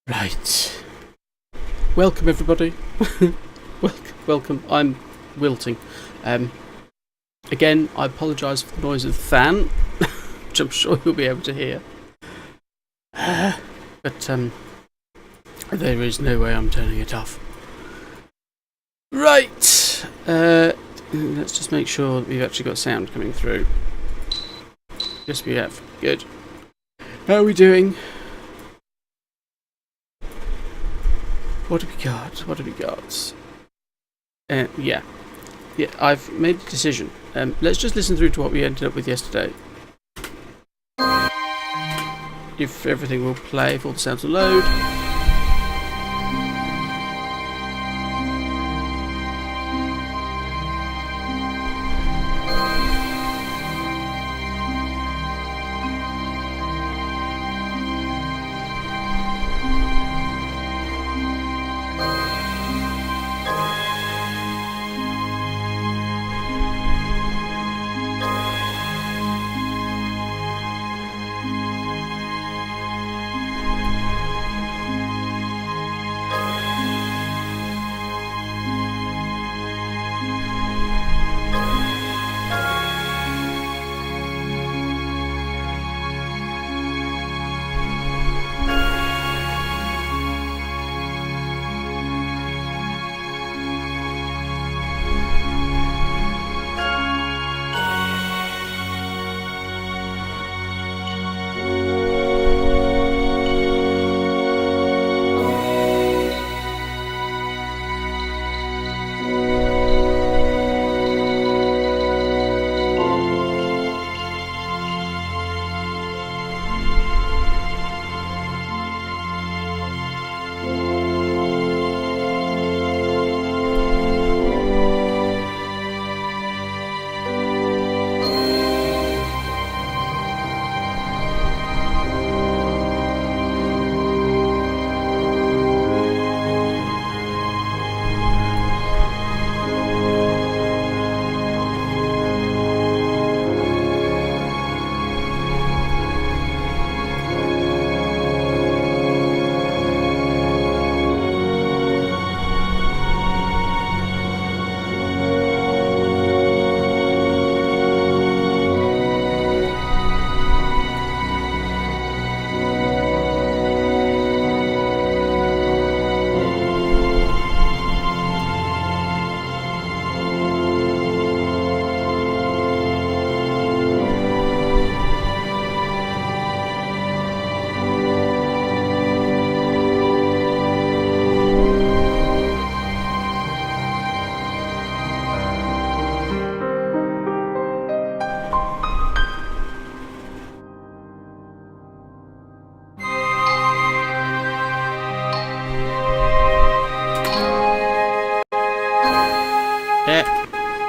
Right. Welcome, everybody. Welcome. I'm wilting. Again, I apologise for the noise of the fan, which I'm sure you'll be able to hear. But there is no way I'm turning it off. Right. Let's just make sure that we've actually got sound coming through. Yes, we have. Good. How are we doing? What have we got? What have we got? Yeah, I've made a decision. Let's just listen through to what we ended up with yesterday. If everything will play, if all the sounds will load.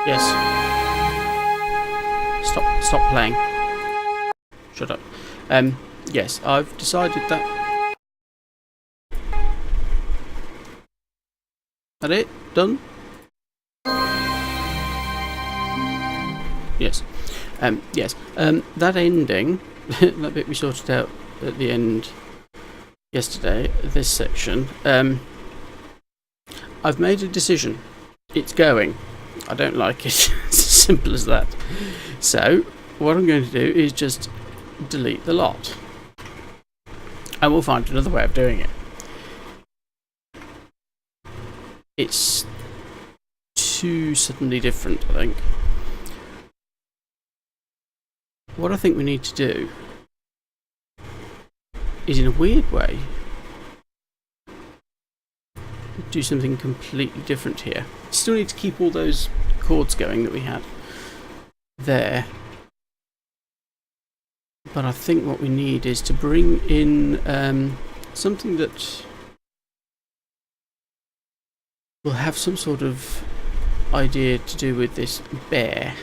Yes. Stop playing. Shut up. Yes, I've decided that. That it? Done? Yes. Yes. That ending, that bit we sorted out at the end yesterday, this section, I've made a decision. It's going. I don't like it. It's as simple as that. So, what I'm going to do is just delete the lot. And we'll find another way of doing it. It's too suddenly different, I think. What I think we need to do is, in a weird way, do something completely different here. Still need to keep all those chords going that we had there, but I think what we need is to bring in something that will have some sort of idea to do with this bear.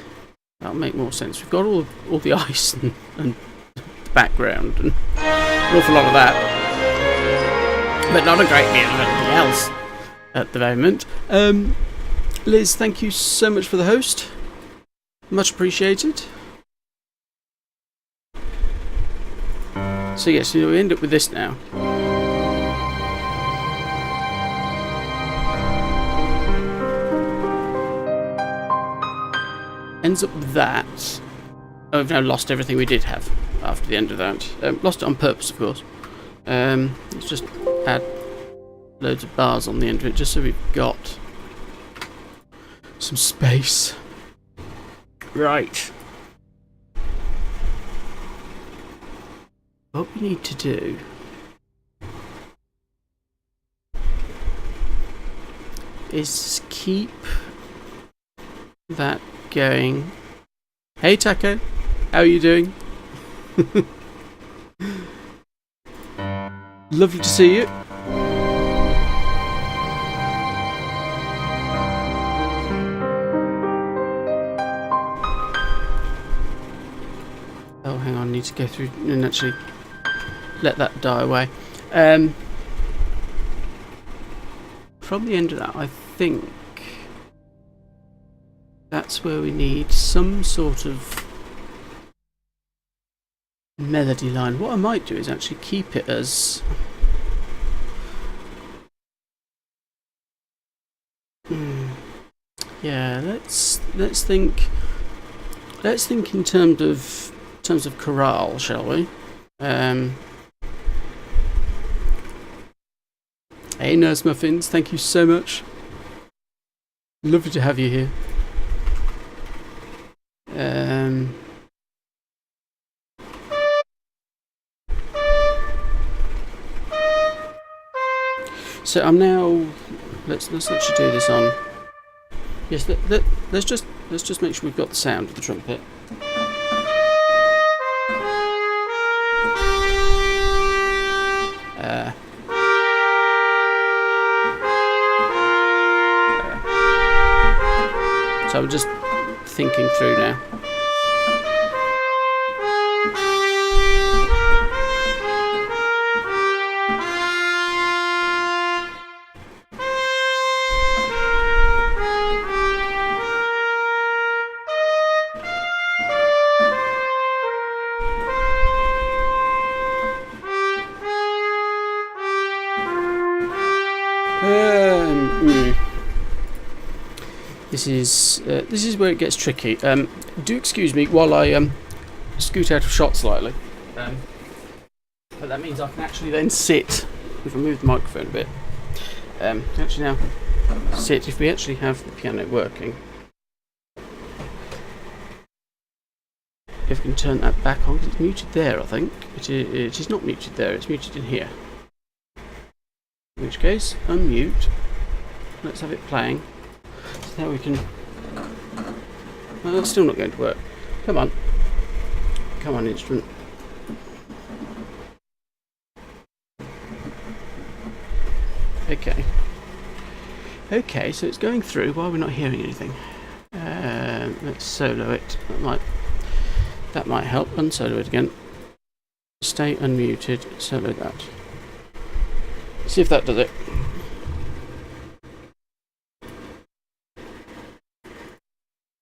That'll make more sense. We've got all the ice and the background and an awful lot of that, but not a great deal of anything else at the moment. Liz, thank you so much for the host. Much appreciated. So yes, we end up with this now. ends up with that. Oh, we've now lost everything we did have after the end of that. Lost it on purpose, of course. Let's just add loads of bars on the end of it, just so we've got some space. Right. What we need to do is keep that going. Hey Taco, how are you doing? Lovely to see you. Oh, hang on, I need to go through and actually let that die away. From the end of that, I think that's where we need some sort of melody line. What I might do is actually keep it as yeah, let's think in terms of chorale, shall we? Hey Nurse Muffins, thank you so much. Lovely to have you here. So I'm now. Let's actually do this on. Yes, let's just make sure we've got the sound of the trumpet. So I'm just thinking through now. This is where it gets tricky. Do excuse me while I scoot out of shot slightly. But that means I can actually then sit. If I move the microphone a bit, actually now sit. If we actually have the piano working, if we can turn that back on, 'cause it's muted there. I think it is not muted there. It's muted in here. In which case, unmute. Let's have it playing. So now we can. Well, that's still not going to work. Come on. Come on, instrument. Okay. Okay, so it's going through while we're not hearing anything. Let's solo it. That might help. Unsolo it again. Stay unmuted. Solo that. See if that does it.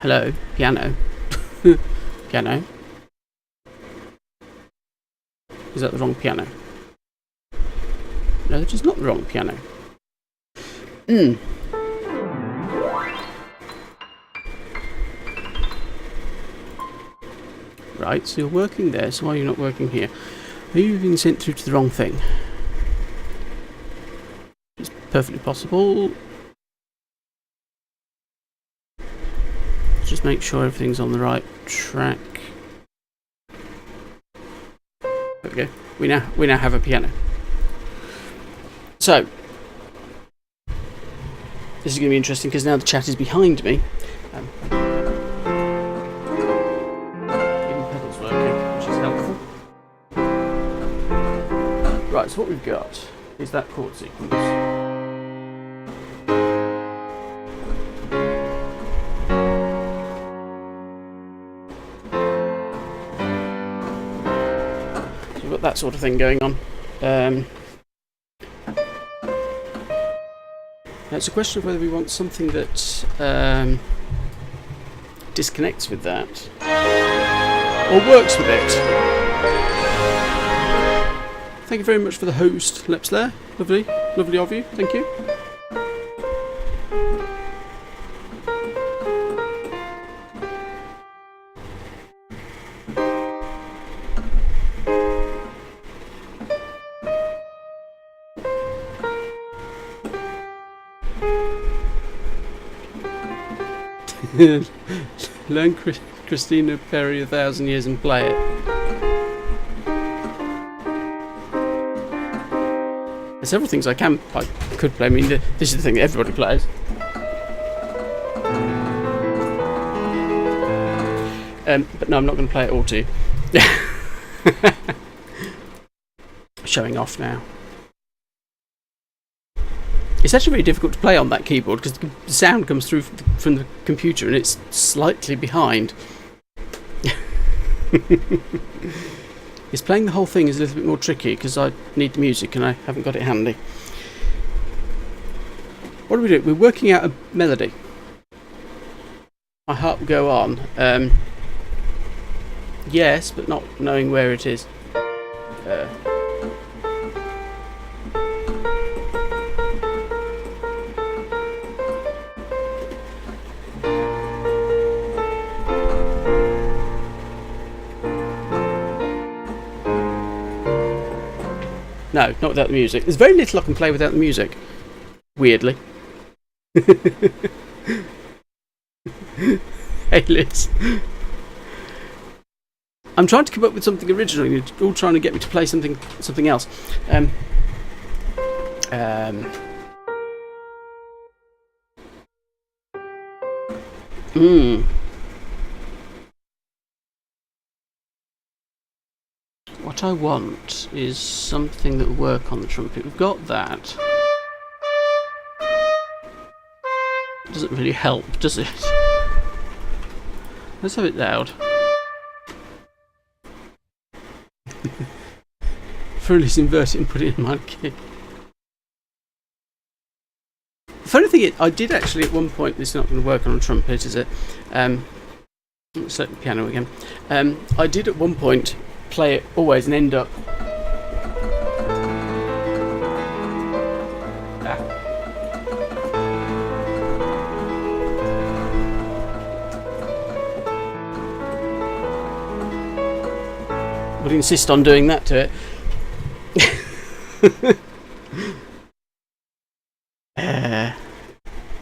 Hello, piano. Piano. Is that the wrong piano? No, that is not the wrong piano. Right, so you're working there, so why are you not working here? Are you being sent through to the wrong thing? It's perfectly possible. Just make sure everything's on the right track. There we go. We now have a piano. So this is going to be interesting because now the chat is behind me. Even pedals working, which is helpful. Right, so what we've got is that chord sequence. That sort of thing going on. It's a question of whether we want something that disconnects with that or works with it. Thank you very much for the host, Lepsler. Lovely, lovely of you. Thank you. Learn Christina Perry 1,000 Years and play it. There's several things I could play. I mean, this is the thing that everybody plays. But no, I'm not going to play it all to you. Showing off now. It's actually very difficult to play on that keyboard because the sound comes through from the computer and it's slightly behind. It's playing the whole thing is a little bit more tricky because I need the music and I haven't got it handy. What do we do? We're working out a melody. My heart will go on. Yes, but not knowing where it is. No, not without the music. There's very little I can play without the music. Weirdly. Hey Liz. I'm trying to come up with something original. You're all trying to get me to play something else. What I want is something that will work on the trumpet. We've got that. Doesn't really help, does it? Let's have it loud. Fully invert it and put it in my key. The funny thing is, I did actually at one point, this is not going to work on a trumpet, is it? Let's let the piano again. I did at one point play it always and end up would insist on doing that to it.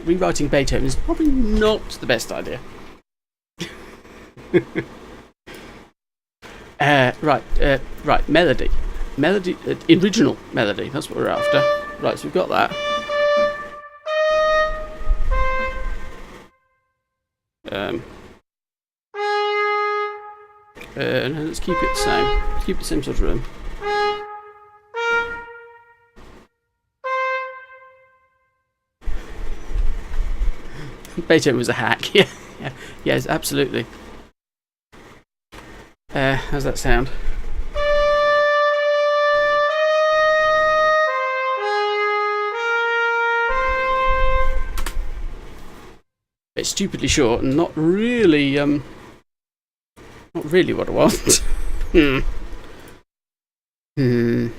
Rewriting Beethoven is probably not the best idea. Right, melody. Original melody, that's what we're after. Right, so we've got that. No, let's keep it the same. Let's keep it the same sort of rhythm. Beethoven was a hack. Yes, absolutely. How's that sound? It's stupidly short and not really what I want. Hey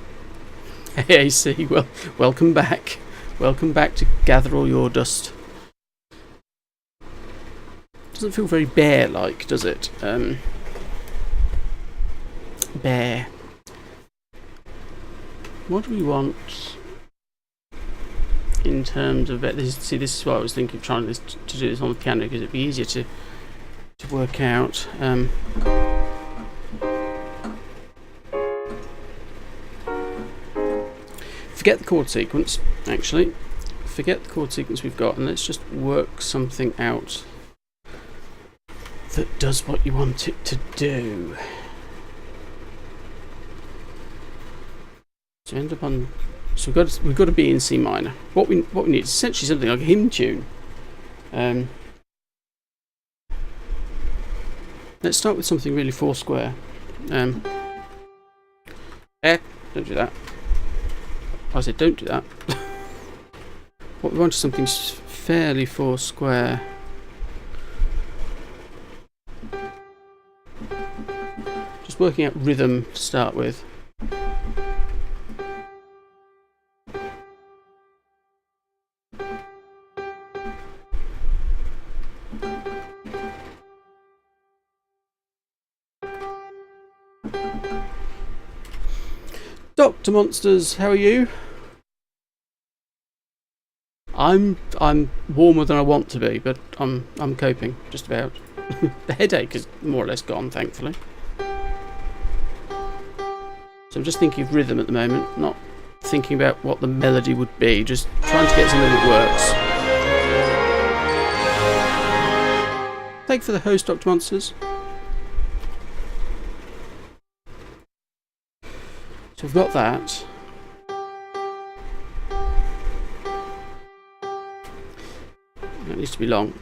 AC, well, welcome back. Welcome back to gather all your dust. Doesn't feel very bear-like, does it? Bear. What do we want in terms of this is why I was thinking of trying to do this on the piano because it'd be easier to work out. Forget the chord sequence, actually. Forget the chord sequence we've got and let's just work something out that does what you want it to do. So end up on. So we've got to be in C minor. What we need is essentially something like a hymn tune. Let's start with something really four square. Don't do that. I said don't do that. What we want is something fairly four square. Just working out rhythm to start with. Dr. Monsters, how are you? I'm warmer than I want to be, but I'm coping just about. The headache is more or less gone, thankfully. So I'm just thinking of rhythm at the moment, not thinking about what the melody would be, just trying to get something that works. Thank you for the host, Dr. Monsters. So we've got that. That needs to be long.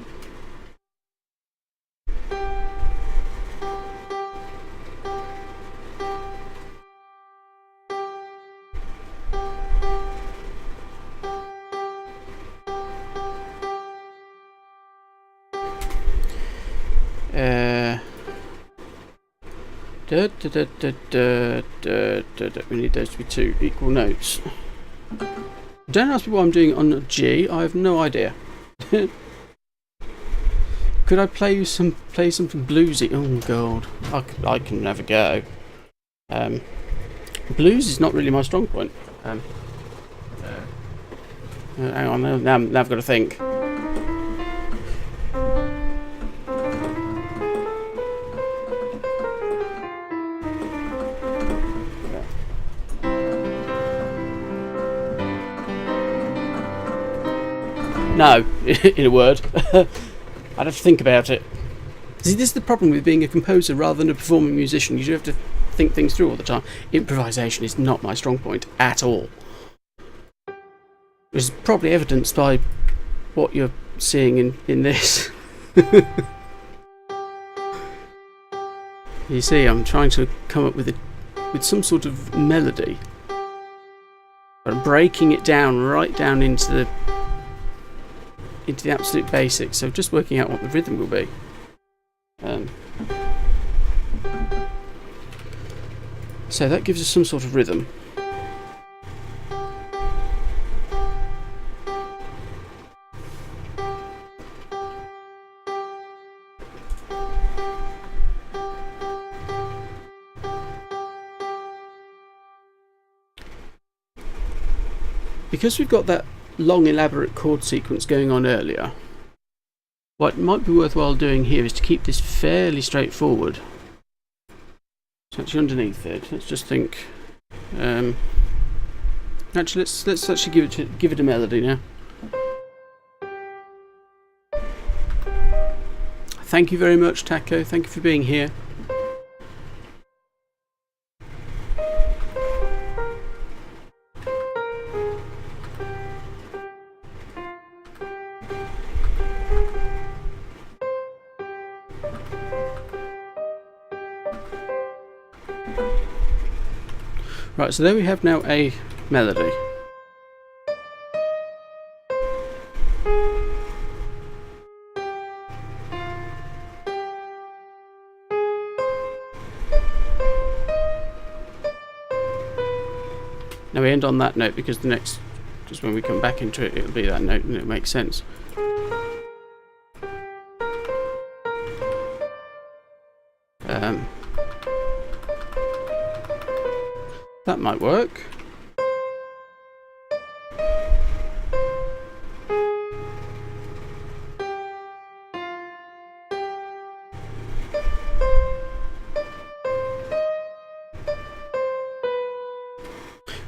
We need those to be two equal notes. Don't ask me why I'm doing it on a G. I have no idea. Could I play something bluesy? Oh god, I can never go. Blues is not really my strong point. Hang on, now I've got to think. No, in a word. I'd have to think about it. See, this is the problem with being a composer rather than a performing musician. You do have to think things through all the time. Improvisation is not my strong point at all. Which is probably evidenced by what you're seeing in this. You see, I'm trying to come up with some sort of melody. But I'm breaking it down right down into the absolute basics, so just working out what the rhythm will be. So that gives us some sort of rhythm. Because we've got that long elaborate chord sequence going on earlier, what might be worthwhile doing here is to keep this fairly straightforward. So actually underneath it, let's just think. Actually, let's actually give it a melody now. Thank you very much, Taco. Thank you for being here. Right, so there we have now a melody. Now we end on that note because the next, just when we come back into it, it'll be that note and it'll make sense. That might work.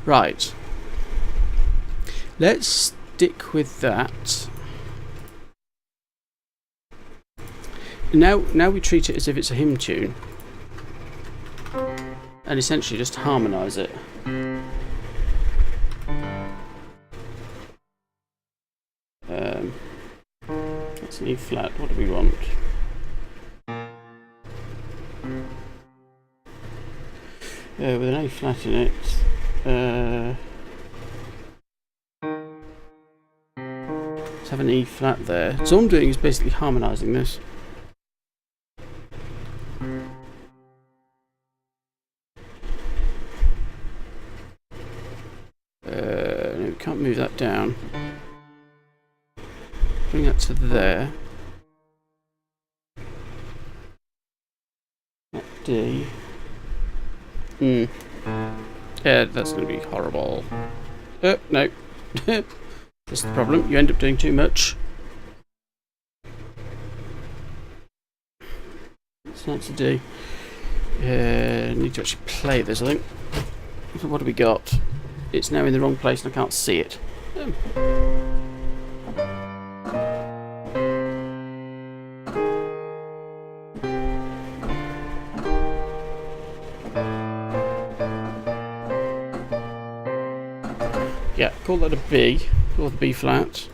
Right. Let's stick with that. Now we treat it as if it's a hymn tune. And essentially just harmonise it. That's an E flat. What do we want? With an A flat in it. Let's have an E flat there. So all I'm doing is basically harmonising this. No, we can't move that down. Bring that to there. That D. Yeah, that's going to be horrible. No. This is the problem. You end up doing too much. What's that to do? Need to actually play this, I think. So what have we got? It's now in the wrong place and I can't see it. Yeah, call that a B, or the B flat.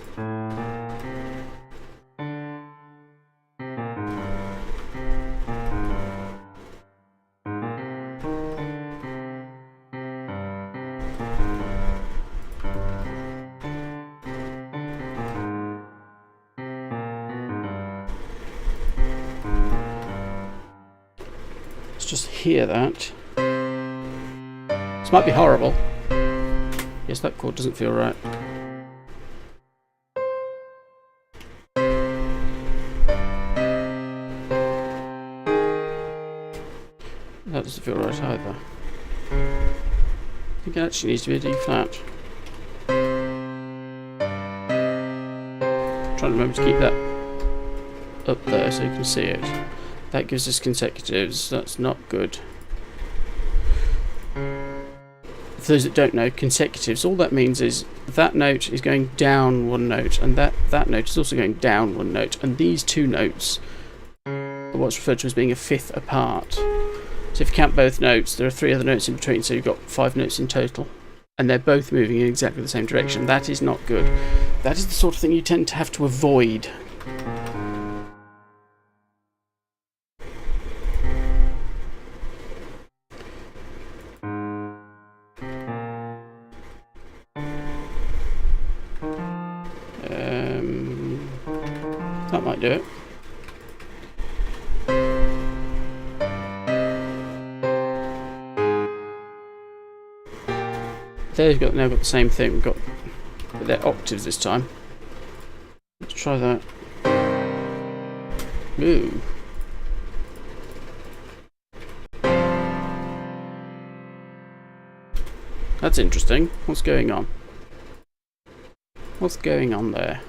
Let's just hear that. This might be horrible. Yes, that chord doesn't feel right. That doesn't feel right either. I think it actually needs to be a D flat. I'm trying to remember to keep that up there so you can see it. That gives us consecutives. That's not good. For those that don't know, consecutives, all that means is that note is going down one note, and that note is also going down one note, and these two notes are what's referred to as being a fifth apart. So if you count both notes, there are 3 other notes in between, so you've got 5 notes in total, and they're both moving in exactly the same direction. That is not good. That is the sort of thing you tend to have to avoid. That might do it. They've now got the same thing. We've got, but they're octaves this time. Let's try that. Ooh. That's interesting. What's going on? What's going on there?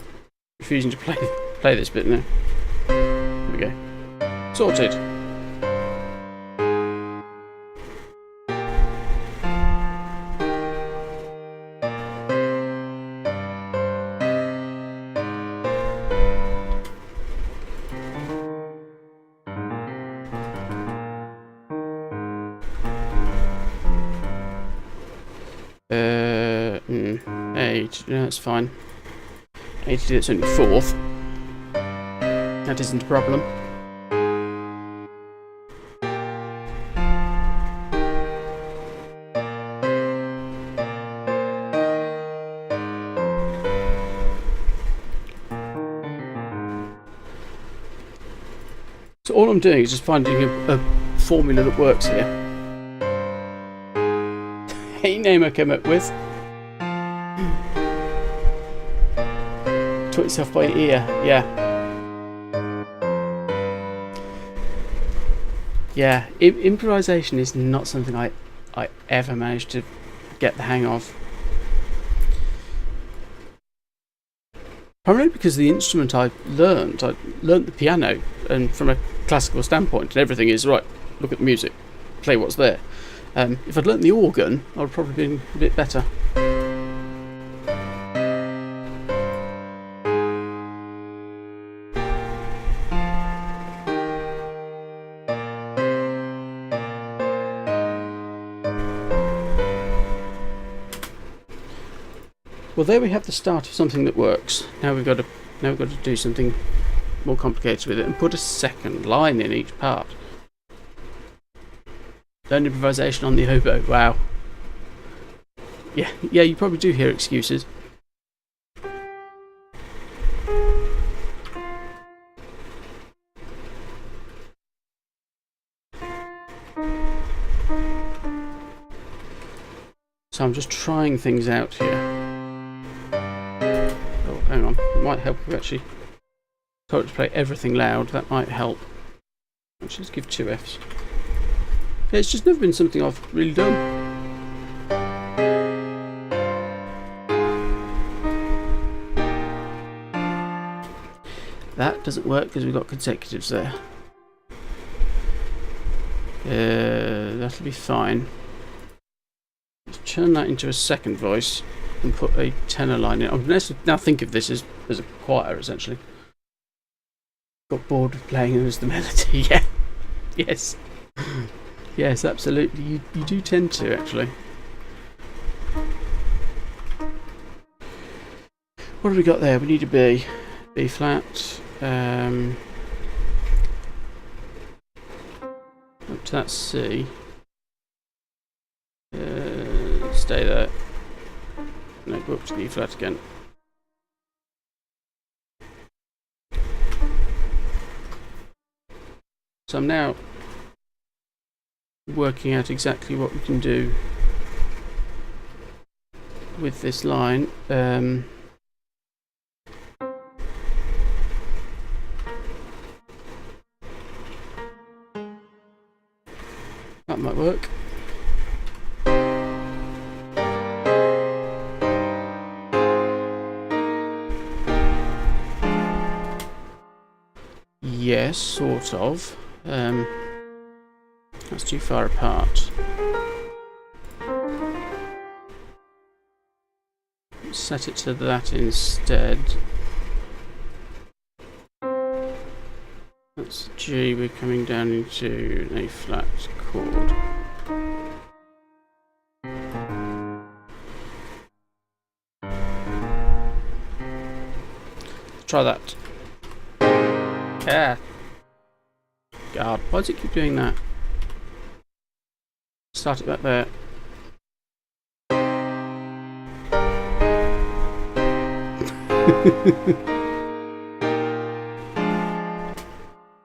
Refusing to play this bit now. There we go. Sorted. That's fine. 80, that's only 4th. That isn't a problem. So all I'm doing is just finding a formula that works here. Hey, name I came up with. Taught yourself by ear, yeah. Yeah, improvisation is not something I ever managed to get the hang of. Primarily because the instrument I learned the piano, and from a classical standpoint, and everything is, right, look at the music, play what's there. If I'd learnt the organ, I would probably been a bit better. Well, there we have the start of something that works. Now we've got to do something more complicated with it and put a second line in each part. Learn improvisation on the oboe. Wow. Yeah, you probably do hear excuses. So I'm just trying things out here. Oh, hang on. It might help if we actually told it to play everything loud. That might help. Actually, let's give 2 Fs. Yeah, it's just never been something I've really done. that doesn't work because we've got consecutives there. That'll be fine. Let's turn that into a second voice and put a tenor line in. I'm going to now think of this as a choir, essentially. Got bored of playing them as the melody. Yeah. Yes. Yes, absolutely. You do tend to, actually. What have we got there? We need a B. B flat. Up to that C. Stay there. No, go up to the E flat again. So I'm now working out exactly what we can do with this line. That might work. Yes, sort of. That's too far apart. Set it to that instead. That's G, we're coming down into an A flat chord. Try that. Yeah. God, why does it keep doing that? Start it back there.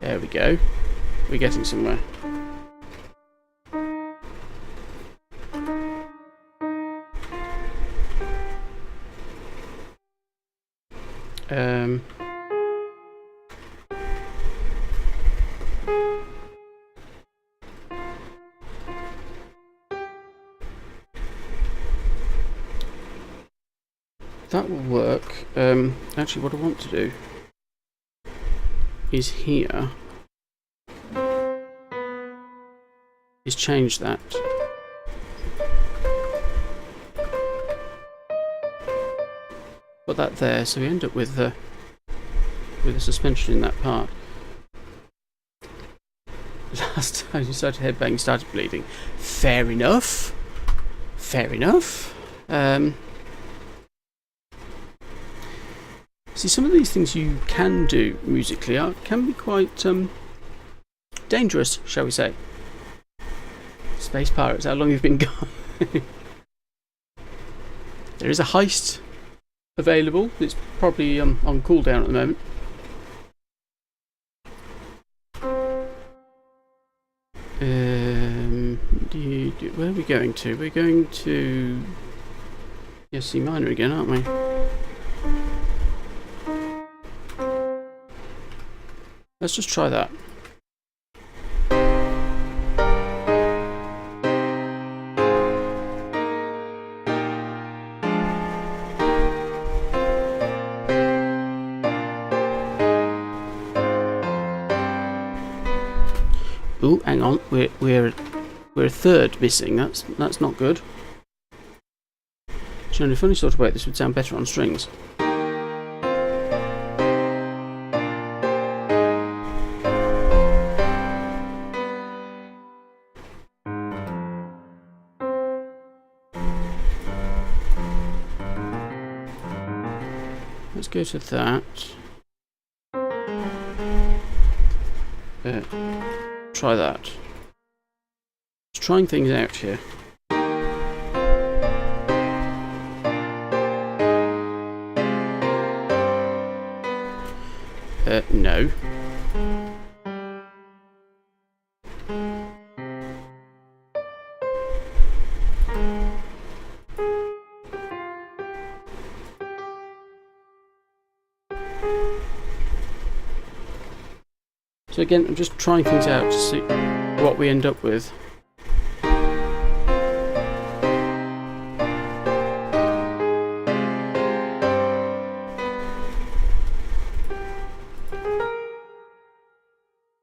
There we go. We're getting somewhere. That will work. Actually, what I want to do is here is change that. Put that there, so we end up with a suspension in that part. Last time you started headbanging, started bleeding. Fair enough. Fair enough. See, some of these things you can do musically can be quite dangerous, shall we say. Space Pirates, how long you've been gone? There is a heist available. It's probably on cooldown at the moment. Where are we going to? We're going to C minor again, aren't we? Let's just try that. Ooh, hang on. We're a third missing. That's not good. Actually, if I only thought about this would sound better on strings. Let's go to that. Try that. Just trying things out here. No. So again, I'm just trying things out to see what we end up with.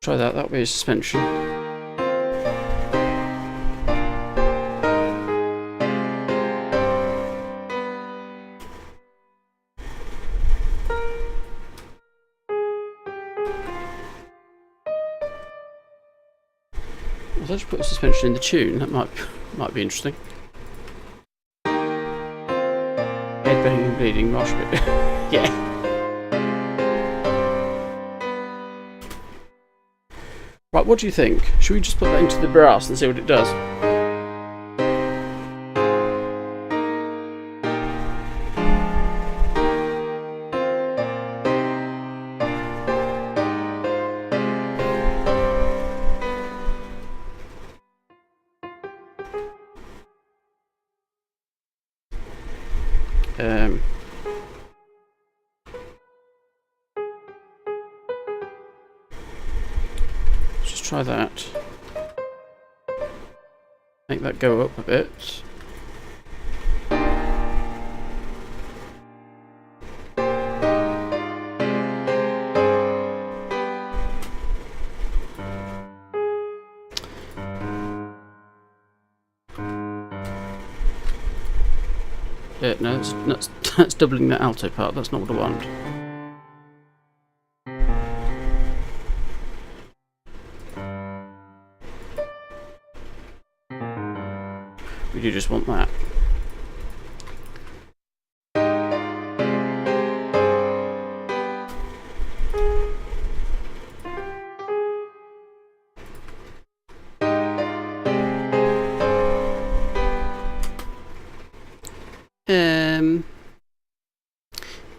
try that. That'll be a suspension. Let's put a suspension in the tune. That might be interesting. Headbanging and bleeding mosh pit. Yeah. Right, what do you think? Should we just put that into the brass and see what it does? Just try that. Make that go up a bit. No, that's doubling the alto part. That's not what I want. We do just want that.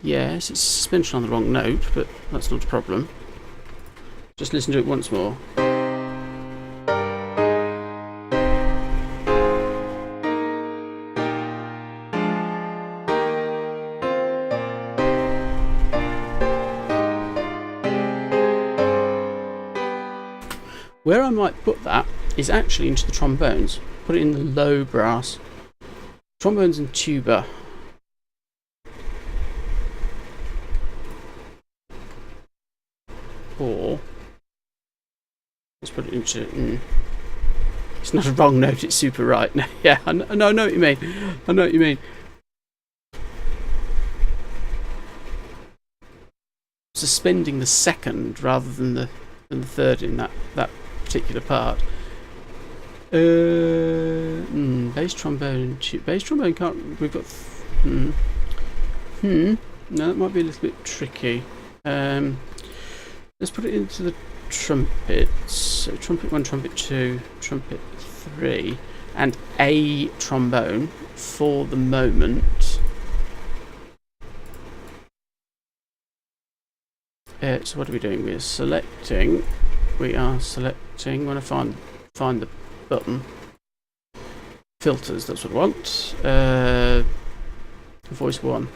Yes, it's suspension on the wrong note, but that's not a problem. Just listen to it once more. Where I might put that is actually into the trombones. Put it in the low brass. Trombones and tuba. Or let's put it into. It's not a wrong note. It's super right. No, yeah, I know what you mean. I know what you mean. Suspending the second rather than the third in that particular part. Bass trombone. Bass trombone can't. We've got. No, that might be a little bit tricky. Let's put it into the trumpets. So trumpet 1, trumpet 2, trumpet 3, and a trombone for the moment. So what are we doing? We are selecting. When I find the button. Filters. That's what I want. Voice 1.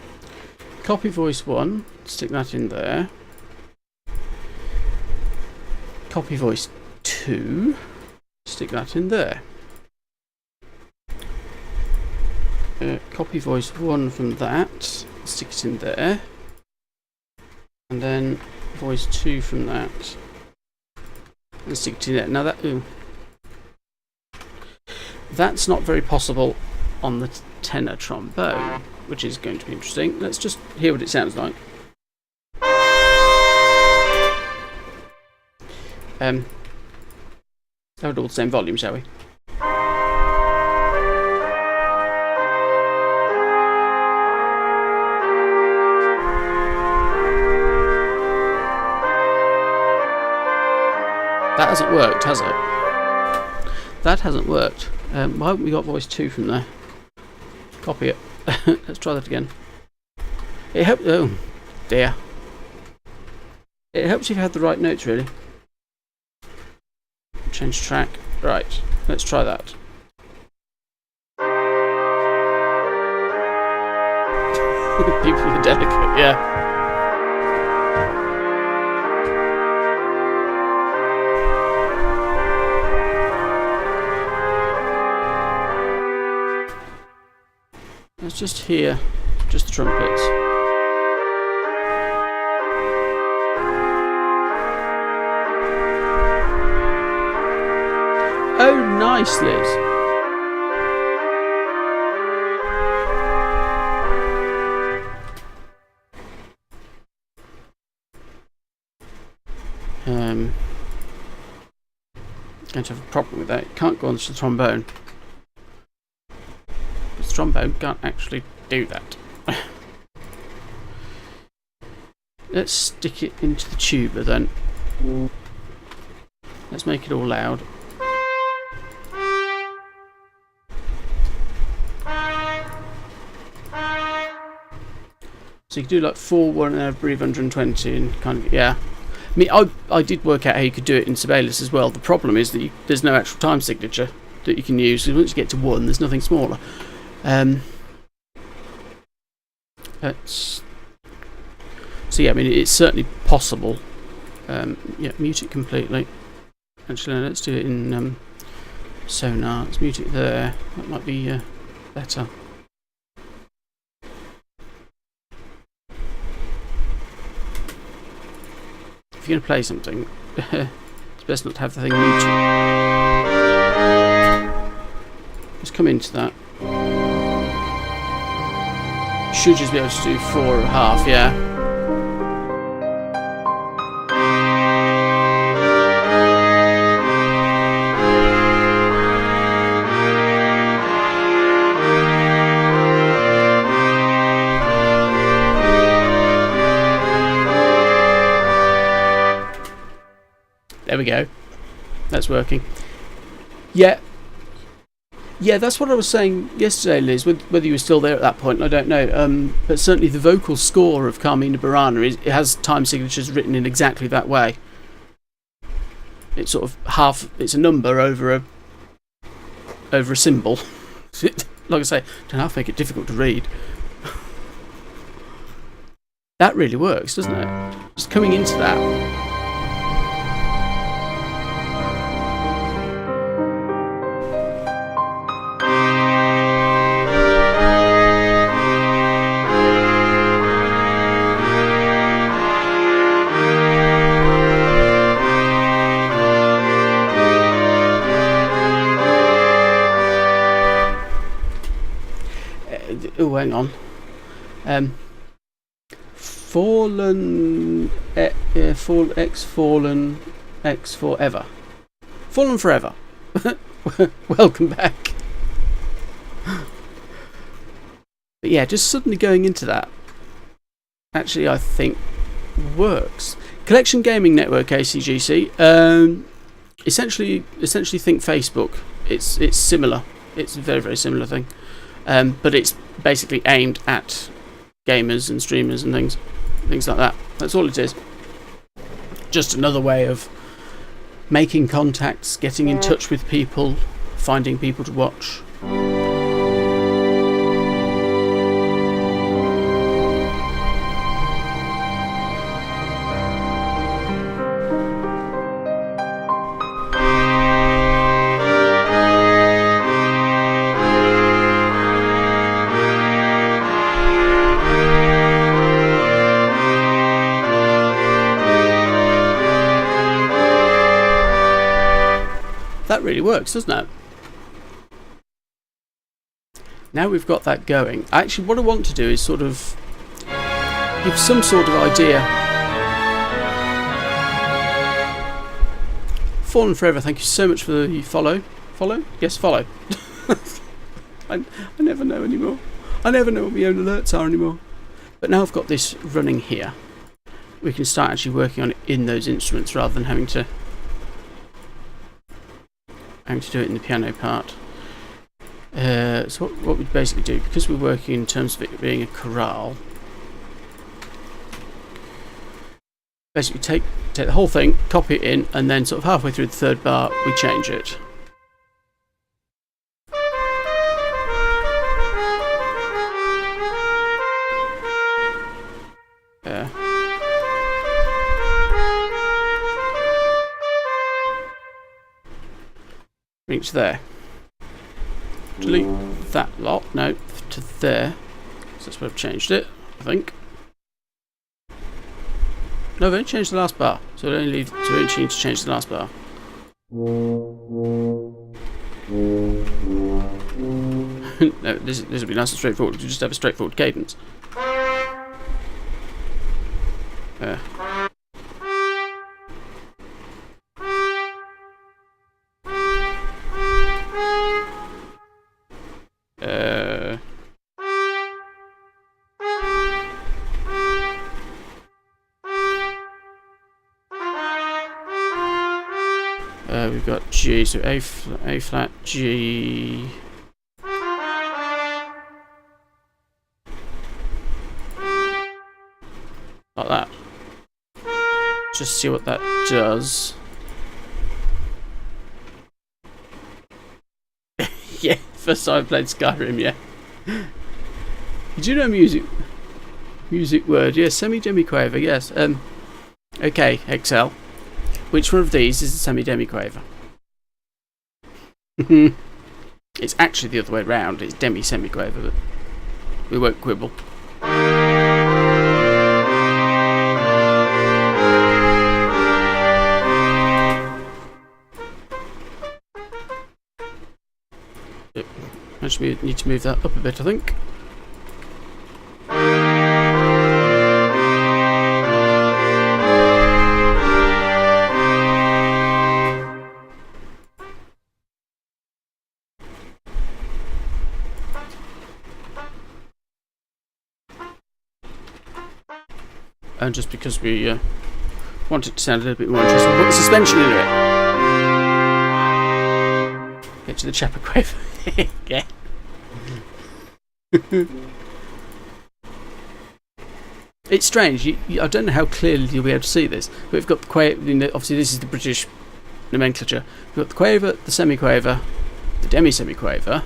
Copy voice 1. Stick that in there. Copy voice 2, stick that in there. Copy voice 1 from that, stick it in there. And then voice 2 from that, and stick it in there. Now that's not very possible on the tenor trombone, which is going to be interesting. Let's just hear what it sounds like. Have it all the same volume, shall we? That hasn't worked, has it? That hasn't worked. Why haven't we got voice 2 from there? Copy it. Let's try that again. It helps. Oh, dear. It helps if you have the right notes, really. Change track. Right, let's try that. People are delicate, yeah. Let's just hear just the trumpets. nice, Liz. Going to have a problem with that. It can't go onto the trombone. The trombone can't actually do that. Let's stick it into the tuba then. Let's make it all loud. So you can do like 4, 1 every 120 and kind of, yeah. I mean, I did work out how you could do it in Sibelius as well. The problem is that there's no actual time signature that you can use. So once you get to 1, there's nothing smaller. So yeah, I mean, it's certainly possible. Yeah, mute it completely. Actually, let's do it in Sonar. Let's mute it there. That might be better. If you're going to play something, it's best not to have the thing muted. Let's come into that. Should just be able to do 4.5, yeah. There we go. That's working. Yeah. Yeah, that's what I was saying yesterday, Liz. Whether you were still there at that point, I don't know. But certainly the vocal score of Carmina Burana, it has time signatures written in exactly that way. It's sort of half. It's a number over a symbol. Like I say, don't have to make it difficult to read. That really works, doesn't it? Just coming into that. Oh, hang on. Fallen X forever. Fallen forever. Welcome back. But yeah, just suddenly going into that, actually, I think works. Collection Gaming Network ACGC. Essentially think Facebook. It's similar. It's a very, very similar thing. But it's basically aimed at gamers and streamers and things like that. That's all it is. Just another way of making contacts, getting in touch with people, finding people to watch. That really works, doesn't it? Now we've got that going. Actually, what I want to do is sort of give some sort of idea. Fallen Forever, thank you so much for the follow. Follow? Yes, follow. I never know anymore. I never know what my own alerts are anymore. But now I've got this running here, we can start actually working on it in those instruments rather than having to do it in the piano part. So what we basically do, because we're working in terms of it being a chorale, basically take the whole thing, copy it in, and then sort of halfway through the third bar we change it. Reach there. Delete that lot. No, to there. So that's where I've changed it, I think. No, I've only changed the last bar. So I only need to change the last bar. No, this will be nice and straightforward. You just have a straightforward cadence. Uh, we've got G, so A flat, G. Like that. Just see what that does. Yeah, first time I played Skyrim, yeah. Did you know music word? Yes, semi-demi-quaver, yes. Okay, Excel. Which one of these is a semi-demi-quaver? It's actually the other way round. It's demi-semi-quaver, but we won't quibble. Actually, we need to move that up a bit, I think. And just because we want it to sound a little bit more interesting, we'll put the suspension into it. Get to the chapper quaver. Yeah. It's strange. I don't know how clearly you'll be able to see this, but we've got the quaver. Obviously, this is the British nomenclature. We've got the quaver, the semi-quaver, the demi-semi-quaver,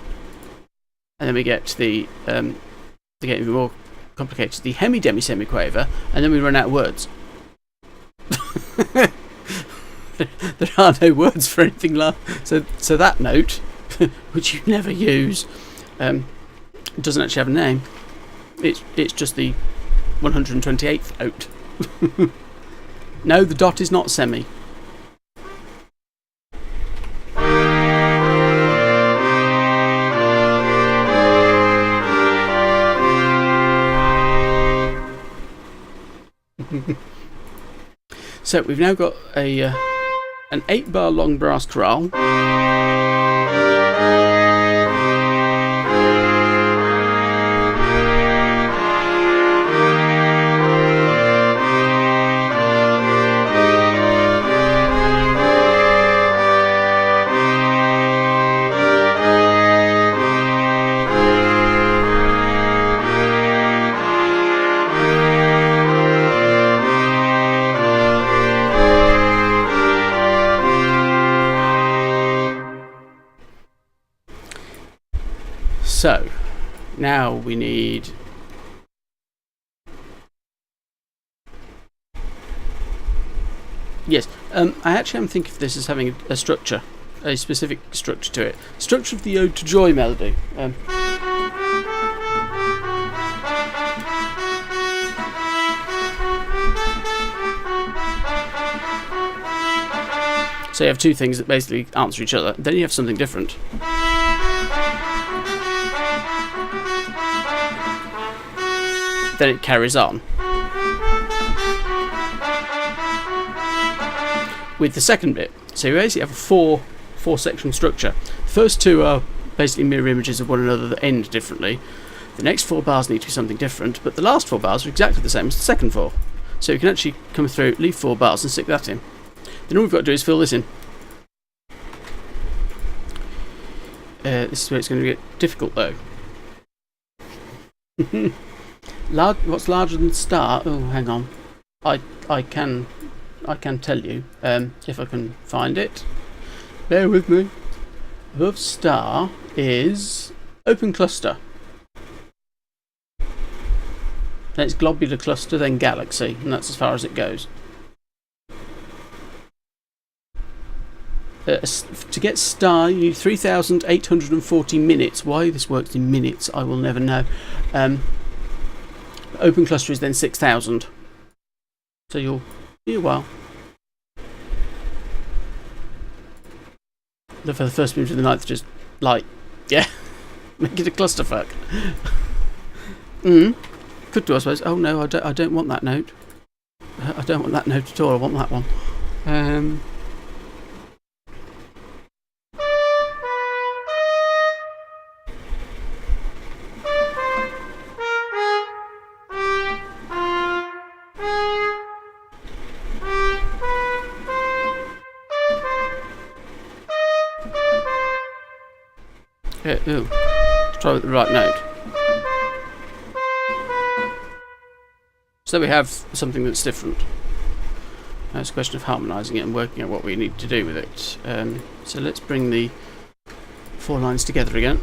and then we get to the getting even more complicated, the hemi-demi-semi-quaver, and then we run out of words. There are no words for anything like so that note, which you never use, doesn't actually have a name. It's just the 128th note. No, the dot is not semi. So we've now got an 8-bar long brass chorale. So, now we need... Yes, I actually am thinking of this as having a structure, a specific structure to it. Structure of the Ode to Joy melody. So you have two things that basically answer each other. Then you have something different. Then it carries on with the second bit. So you basically have a four section structure. The first two are basically mirror images of one another that end differently. The next 4 bars need to be something different, but the last 4 bars are exactly the same as the second 4. So you can actually come through, leave 4 bars and stick that in. Then all we've got to do is fill this in. This is where it's going to get difficult though. What's larger than star? Oh, hang on. I can tell you if I can find it. Bear with me. Above star is open cluster. Then it's globular cluster, then galaxy, and that's as far as it goes. To get star, you need 3,840 minutes. Why this works in minutes, I will never know. Open cluster is then 6,000. So you'll be a while. For the first move to the ninth, just like, yeah, make it a clusterfuck. Could do, I suppose. Oh no, I don't want that note. I don't want that note at all. I want that one. Ooh, let's try with the right note. So we have something that's different. Now it's a question of harmonising it and working out what we need to do with it. So let's bring the 4 lines together again.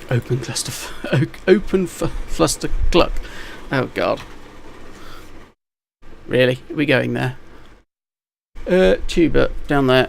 Open fluster cluck. Oh god. Really? Are we going there? Tuba down there.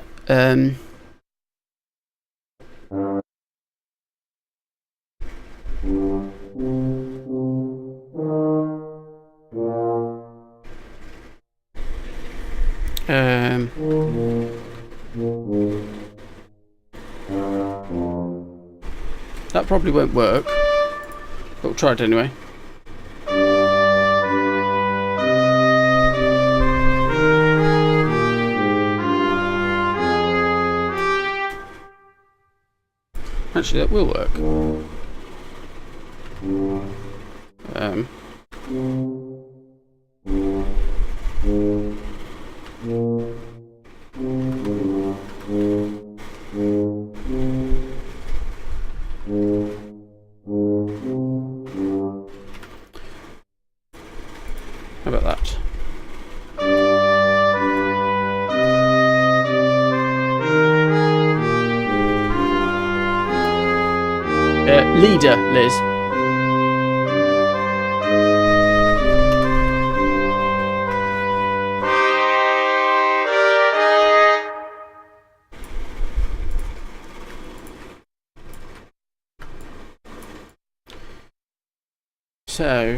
That probably won't work, but we'll try it anyway. Actually, that will work. How about that? Leader, Liz. So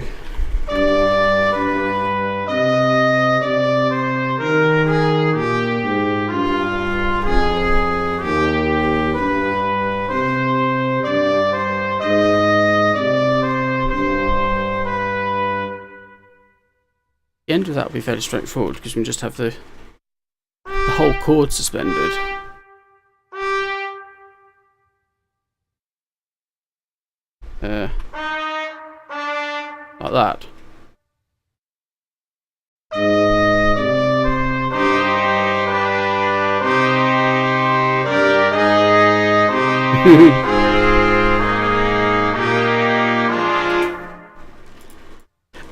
the end of that will be fairly straightforward because we can just have the whole chord suspended. Like that.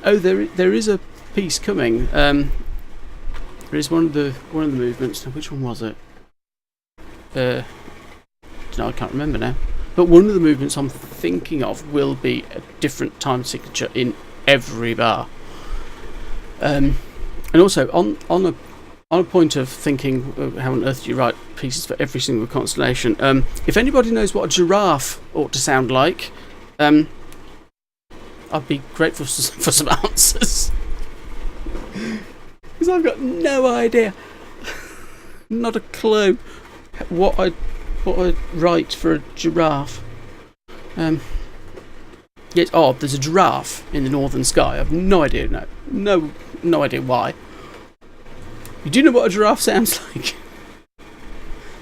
Oh, there is a piece coming. There is one of the movements. Which one was it? No, I can't remember now. But one of the movements I'm thinking of will be a different time signature in every bar. And also on a point of thinking, how on earth do you write pieces for every single constellation? If anybody knows what a giraffe ought to sound like, I'd be grateful for some answers. Because I've got no idea, not a clue, what I'd write for a giraffe. Yes, there's a giraffe in the northern sky. I've no idea. No idea why. You do know what a giraffe sounds like.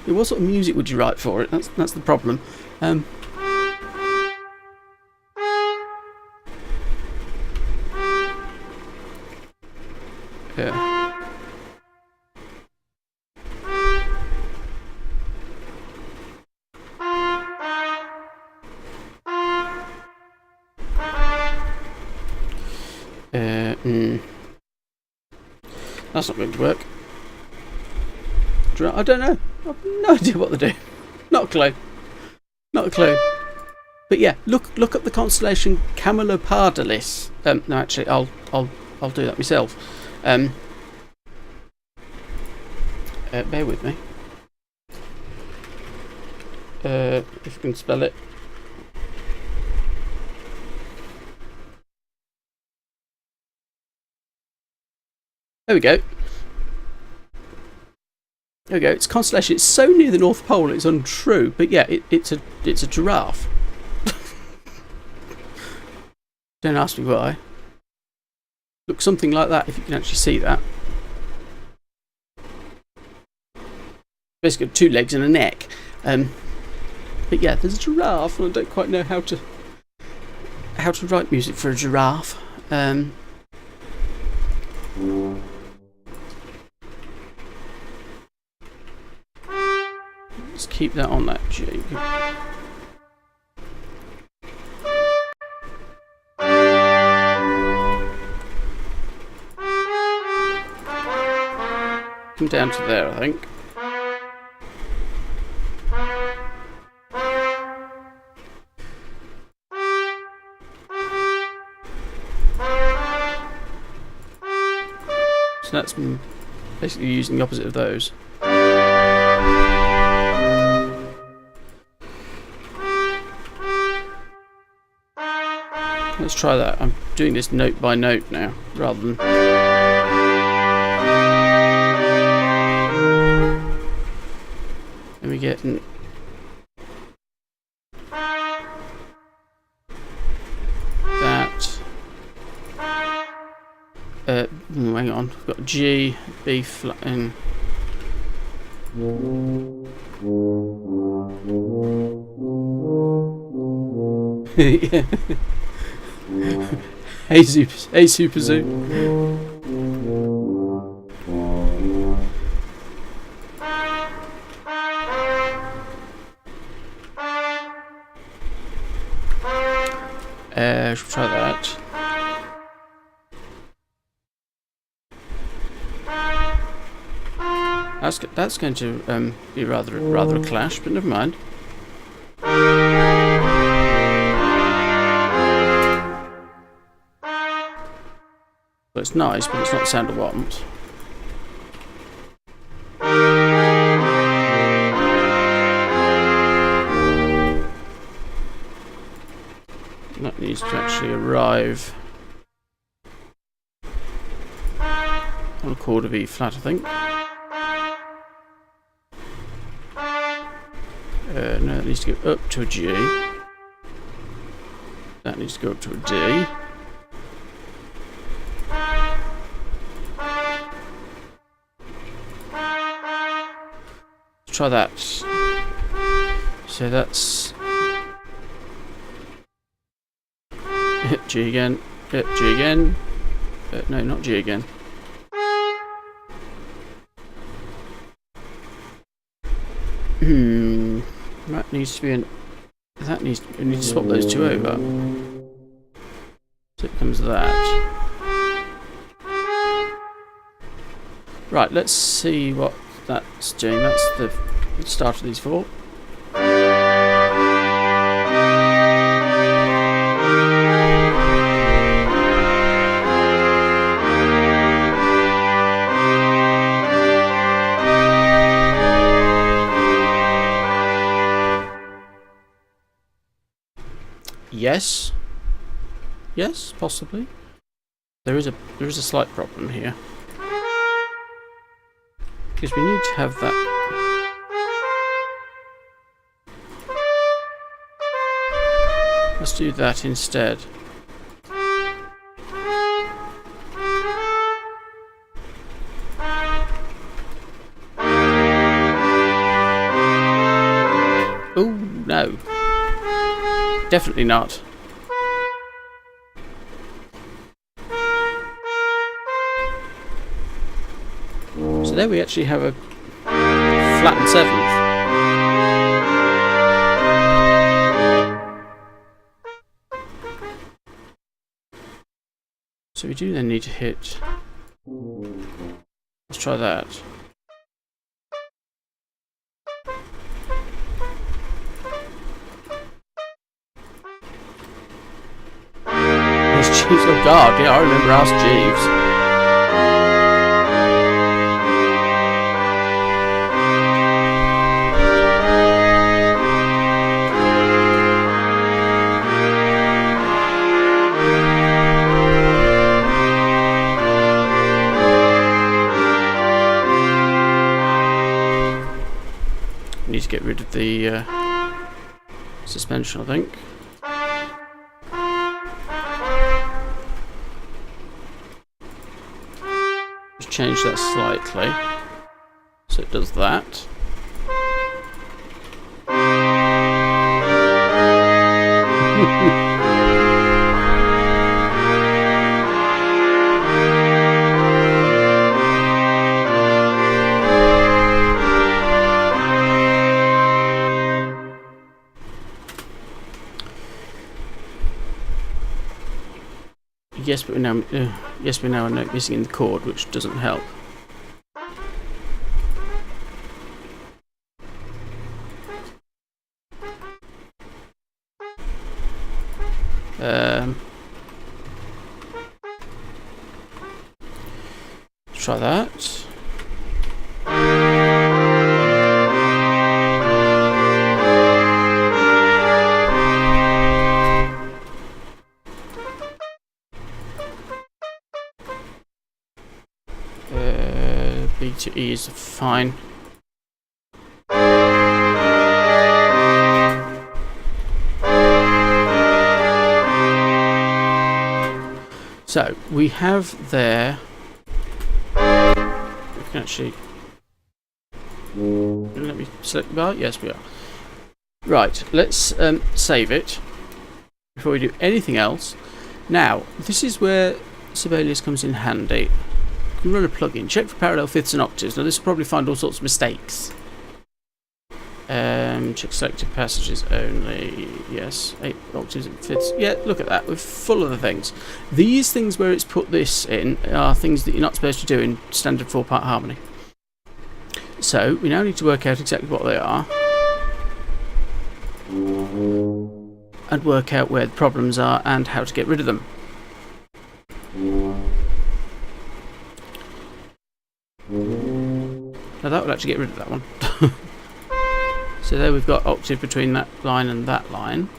What sort of music would you write for it? That's the problem. Yeah. That's not going to work. I don't know. I've no idea what they do. Not a clue. Not a clue. But yeah, look at the constellation Camelopardalis. No, actually, I'll do that myself. Bear with me. If you can spell it. There we go. There we go. It's a constellation. It's so near the North Pole, it's untrue. But yeah, it's a giraffe. Don't ask me why. Looks something like that if you can actually see that. Basically, 2 legs and a neck. But yeah, there's a giraffe, and I don't quite know how to write music for a giraffe. Let's keep that on that G. Come down to there, I think. So that's basically using the opposite of those. Let's try that. I'm doing this note by note now, rather than... And we get... that... hang on. We've got G, B flat, and... yeah. Hey Super Zoo. Should we try that? That's going to be rather a clash, but never mind. Well, it's nice, but it's not the sound I want. That needs to actually arrive on a chord of E flat, I think. No, that needs to go up to a G. That needs to go up to a D. Try that. So that's G again, G again. No, not G again. That needs to be an. That needs. We need to swap those two over. So it becomes that. Right. Let's see what that's doing. That's the start of these 4. Yes. Yes, possibly. There is a slight problem here. Because we need to have that. Let's do that instead. Oh, no. Definitely not. So there we actually have a flattened 7th. So we do then need to hit. Let's try that. Jeeves, oh god, yeah, I remember Ask Jeeves. the suspension, I think. Just change that slightly so it does that. Yes, but we're now a note missing in the chord, which doesn't help. Try that. B to E is fine. So we have there. We can actually. Let me select the bar. Yes, we are. Right. Let's save it before we do anything else. Now, this is where Sibelius comes in handy. You can run a plugin. Check for parallel fifths and octaves. Now, this will probably find all sorts of mistakes. Check selected passages only. Yes, 8 octaves and fifths. Yeah, look at that. We're full of the things. These things where it's put this in are things that you're not supposed to do in standard 4-part harmony. So we now need to work out exactly what they are and work out where the problems are and how to get rid of them. Now that will actually get rid of that one. So there we've got octave between that line and that line.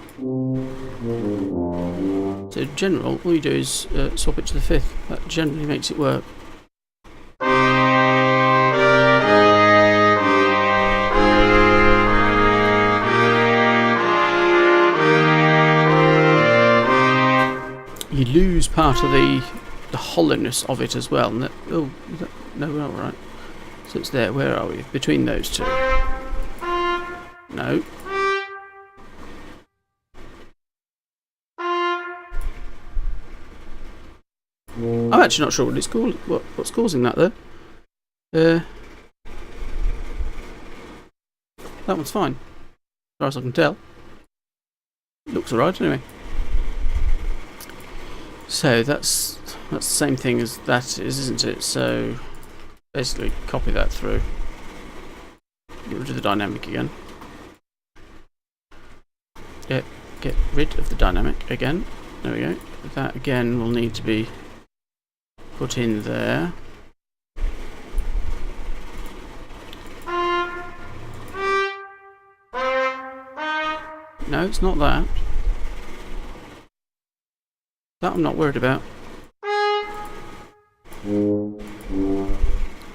So in general, all you do is swap it to the fifth. That generally makes it work. You lose part of the hollowness of it as well. And that, no, we're not right. So it's there. Where are we? Between those two. No. I'm actually not sure what it's called. What's causing that though? That one's fine, as far as I can tell. It looks alright anyway. So that's the same thing as that is, isn't it? So basically, copy that through. Get rid of the dynamic again. Get rid of the dynamic again. There we go. That again will need to be put in there. No, it's not that. That I'm not worried about.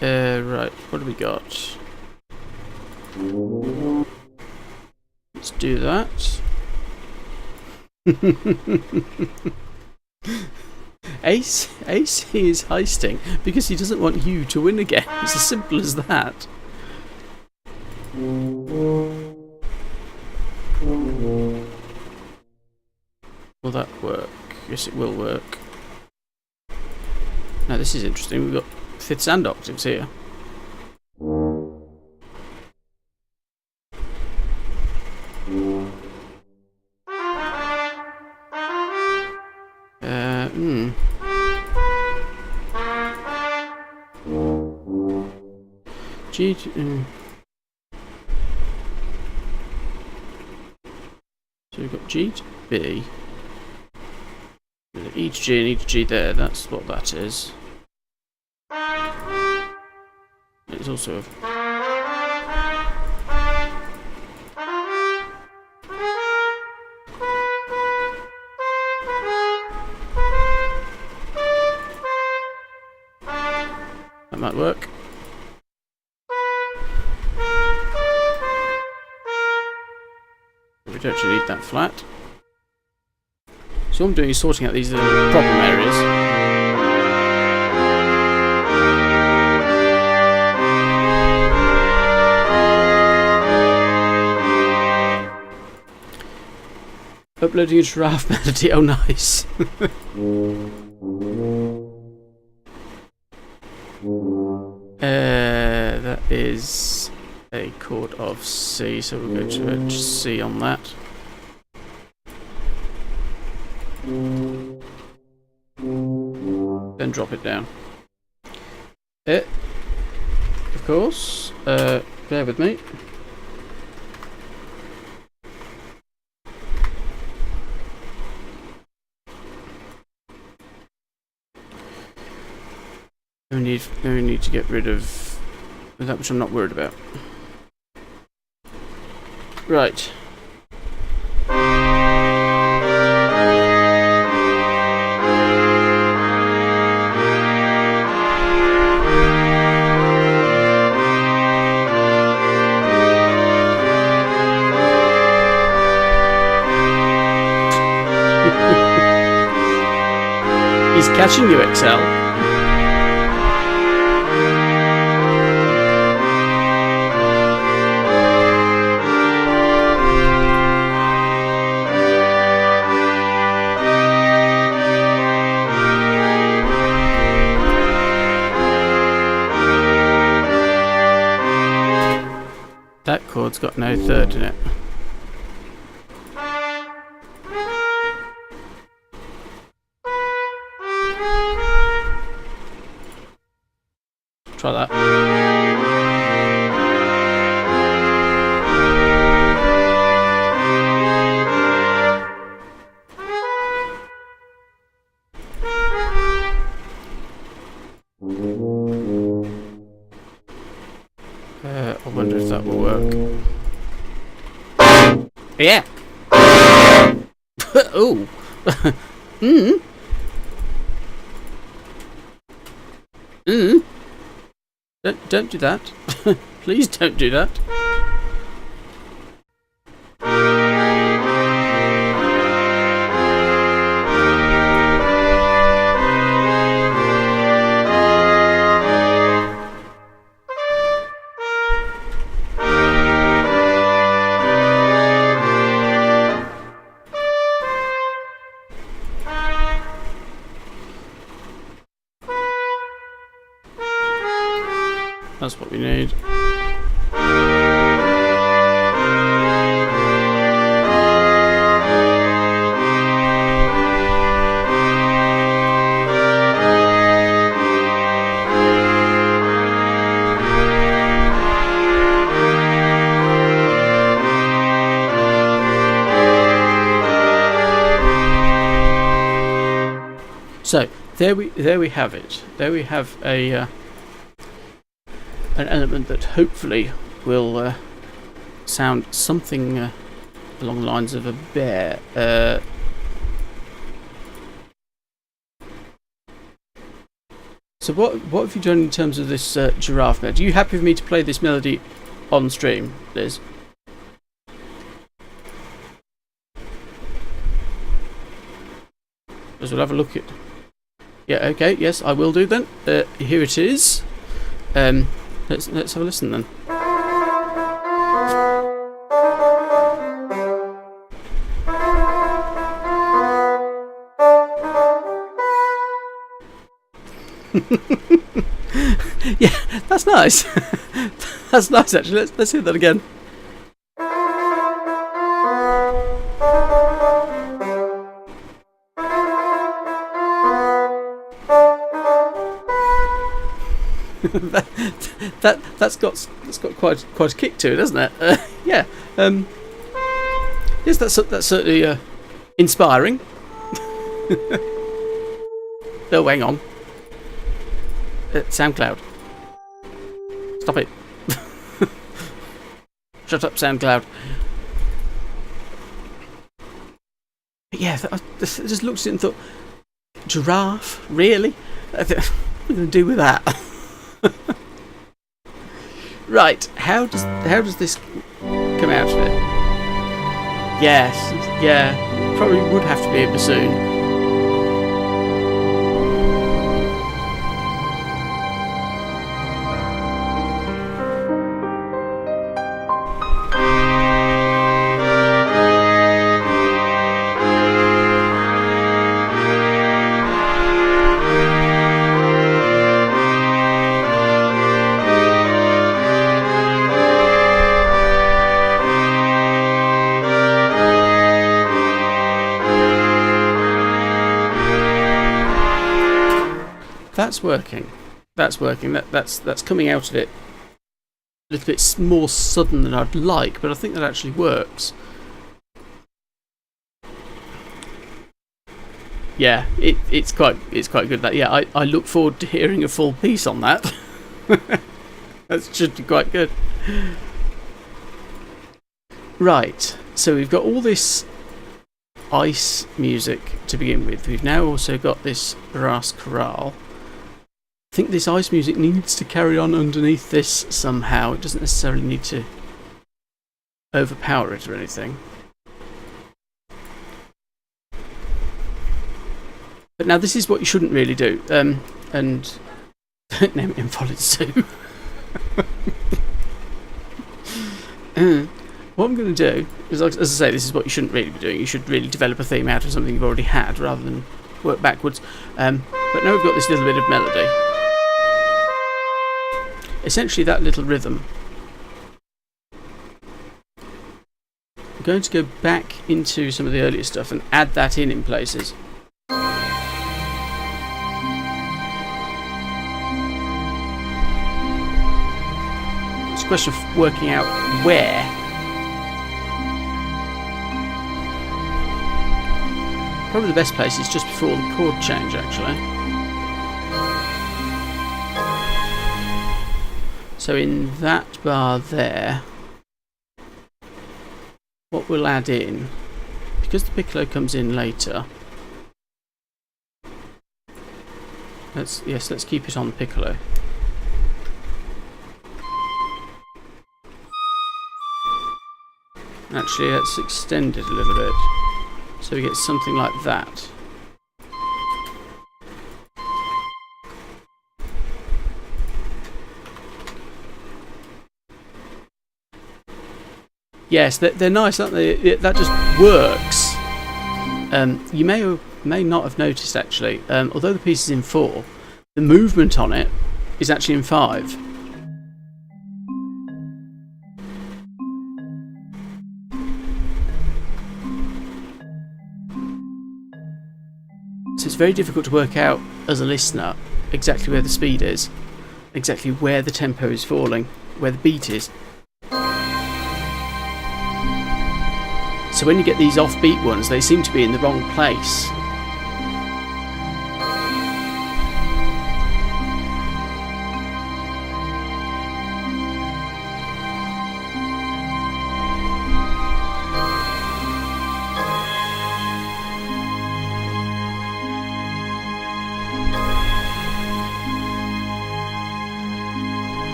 Right, what do we got? Let's do that. Ace is heisting because he doesn't want you to win again. It's as simple as that. Will that work? Yes, it will work. Now this is interesting. We've got fifths and octaves here. G to, so we've got G to B, E to G and E to G there, that's what that is. It's also a that might work. we don't actually need that flat. So all I'm doing is sorting out these little problem areas. Uploading a giraffe melody, oh nice. That is a chord of C, so we'll go to C on that. Then drop it down. Of course, bear with me. We need to get rid of that which I'm not worried about. Right. He's catching you, Excel. That chord's got no third in it. Try that. I wonder if that will work. Yeah. Oh. Don't do that. Please don't do that. That's what we need. So there we have it. There we have a an element that hopefully will sound something along the lines of a bear. So what have you done in terms of this giraffe melody? Are you happy with me to play this melody on stream, Liz? As we'll have a look at. Yeah, okay, yes, I will do then. Here it is. Let's have a listen then. Yeah, that's nice. That's nice actually. Let's hear that again. that's got quite a kick to it, doesn't it? Yeah. Yes, that's certainly inspiring. Oh, hang on. SoundCloud. Stop it. Shut up, SoundCloud. Yeah, I just looked at it and thought, giraffe, really? What are we going to do with that? Right, how does this come out of it? Yes, yeah, probably would have to be a bassoon. That's working. That's working. That's coming out of it a little bit more sudden than I'd like, but I think that actually works. Yeah, it's quite good. That I look forward to hearing a full piece on that. That should be quite good. Right, so we've got all this ice music to begin with. We've now also got this brass chorale. I think this ice music needs to carry on underneath this somehow. It doesn't necessarily need to overpower it or anything. But now this is what you shouldn't really do. And don't name it MFollet Zoo. What I'm going to do is, as I say, this is what you shouldn't really be doing. You should really develop a theme out of something you've already had rather than work backwards. But now we've got this little bit of melody. Essentially that little rhythm. I'm going to go back into some of the earlier stuff and add that in places. It's a question of working out where. Probably the best place is just before the chord change, actually. So in that bar there, what we'll add in, because the piccolo comes in later, let's keep it on the piccolo. Actually, let's extend it a little bit, so we get something like that. Yes, they're nice, aren't they? That just works. You may or may not have noticed, actually, although the piece is in 4, the movement on it is actually in 5. So it's very difficult to work out, as a listener, exactly where the speed is, exactly where the tempo is falling, where the beat is. So when you get these offbeat ones, they seem to be in the wrong place.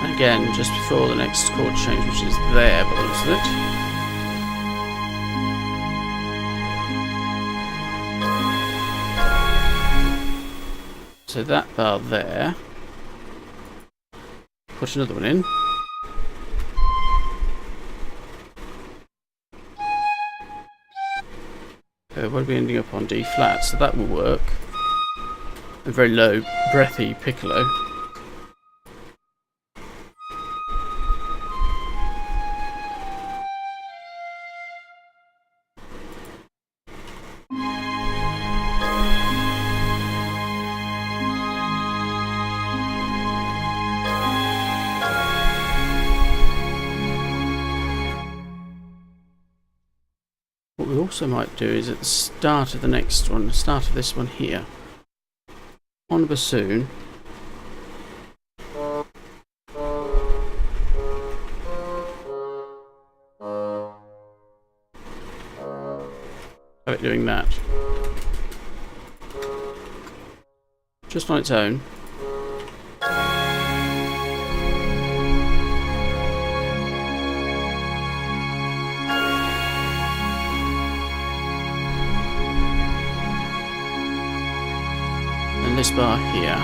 And again, just before the next chord change, which is there by the looks of it. So that bar there, put another one in. What are we ending up on? D flat, so that will work. A very low, breathy piccolo. What we also might do is at the start of the next one, the start of this one here, on a bassoon, have it doing that. Just on its own. this bar here.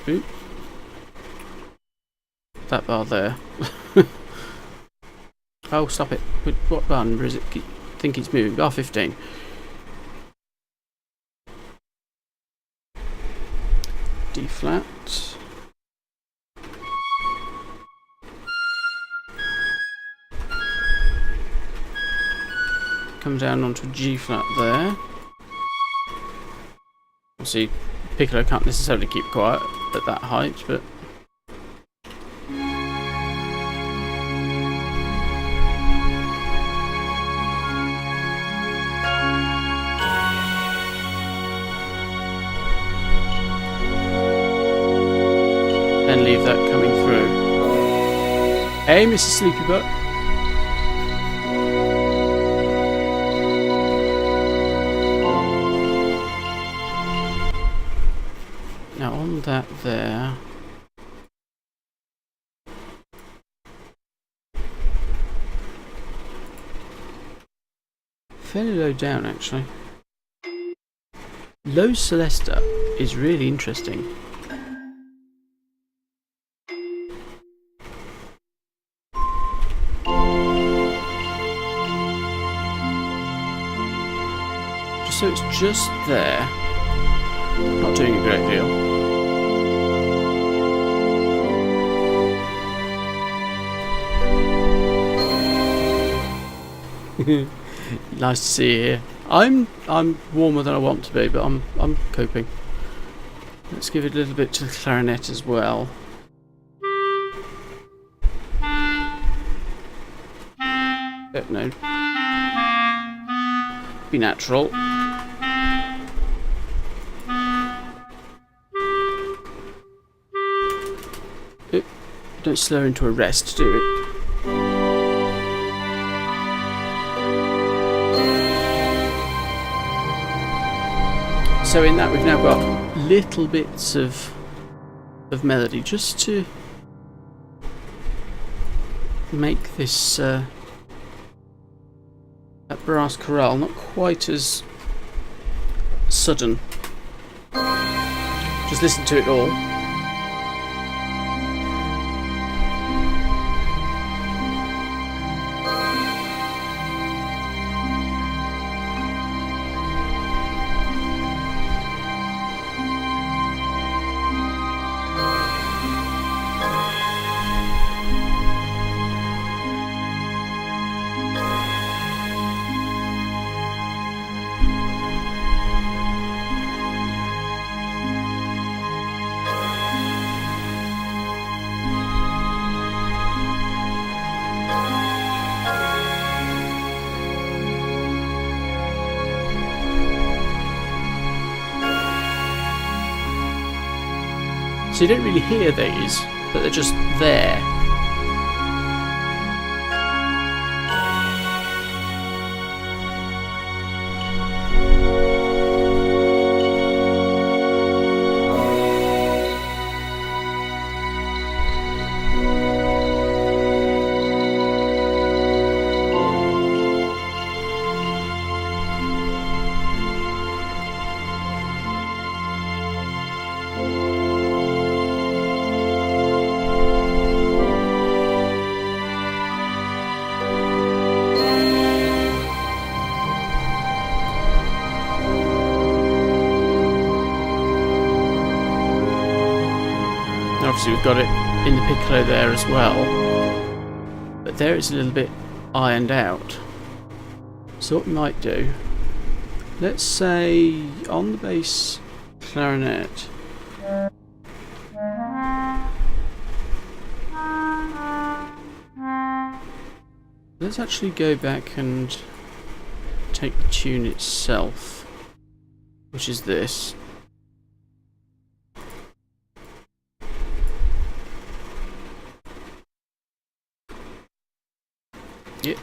Ooh. That bar there. Oh, stop it. What bar number is it? I think it's moving. Bar 15. D flat. Come down onto a G flat there. Obviously, piccolo can't necessarily keep quiet at that height, but then leave that coming through. Hey, Mrs. Sleepy Butt. Now on that there, fairly low down actually. Low Celesta is really interesting. So it's just there, not doing a great deal. Nice to see you here. I'm warmer than I want to be, but I'm coping. Let's give it a little bit to the clarinet as well. No. Be natural. Don't slow into a rest, do it. So in that we've now got little bits of melody just to make this that brass chorale not quite as sudden. Just listen to it all. So you don't really hear these, but they're just there. Obviously we've got it in the piccolo there as well, but there it's a little bit ironed out. So what we might do, let's say on the bass clarinet, let's actually go back and take the tune itself, which is this. Yep.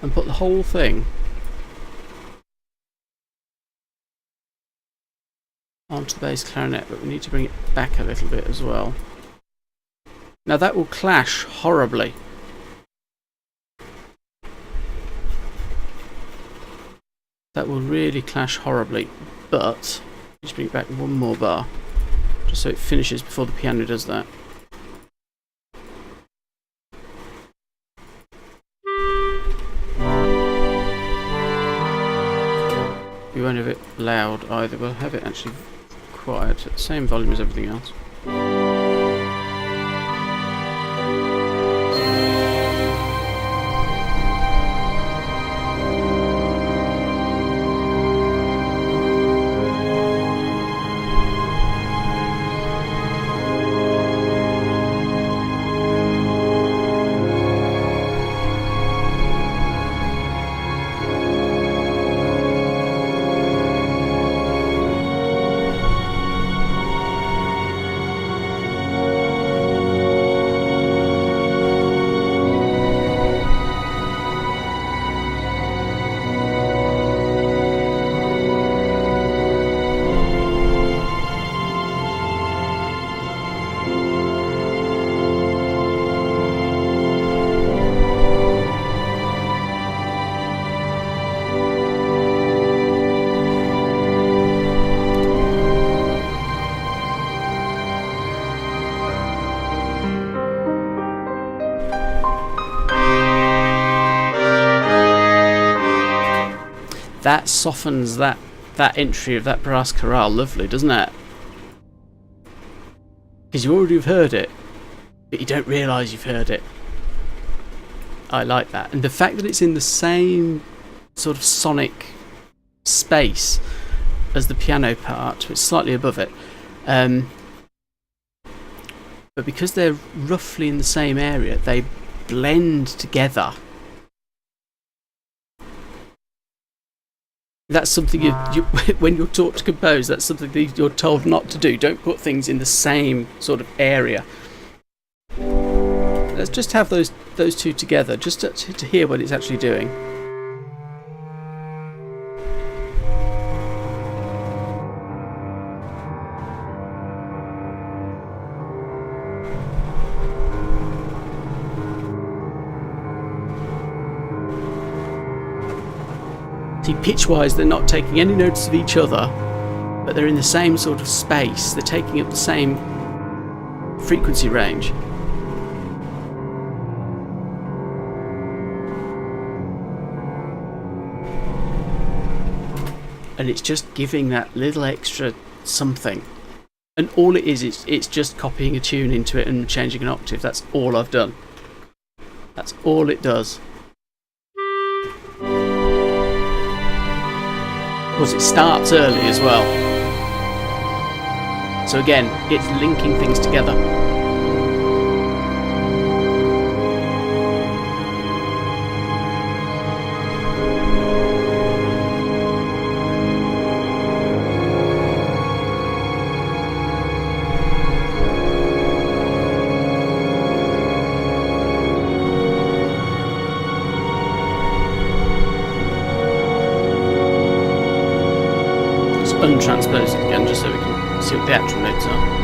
And put the whole thing onto the bass clarinet, but we need to bring it back a little bit as well. Now that will clash horribly. that will really clash horribly. But just bring it back one more bar, just so it finishes before the piano does that. We won't have it loud either, we'll have it actually quiet at the same volume as everything else. That softens that entry of that brass chorale lovely, doesn't it? Because you already have heard it, but you don't realise you've heard it. I like that. And the fact that it's in the same sort of sonic space as the piano part, it's slightly above it. But because they're roughly in the same area, they blend together. That's something you when you're taught to compose, that's something that you're told not to do. Don't put things in the same sort of area. Let's just have those two together, just to hear what it's actually doing. See, pitch-wise, they're not taking any notice of each other, but they're in the same sort of space. They're taking up the same frequency range. And it's just giving that little extra something. And all it is, it's just copying a tune into it and changing an octave. That's all I've done. That's all it does. Of course, it starts early as well. So again, it's linking things together. Untranspose it again just so we can see what the actual notes are.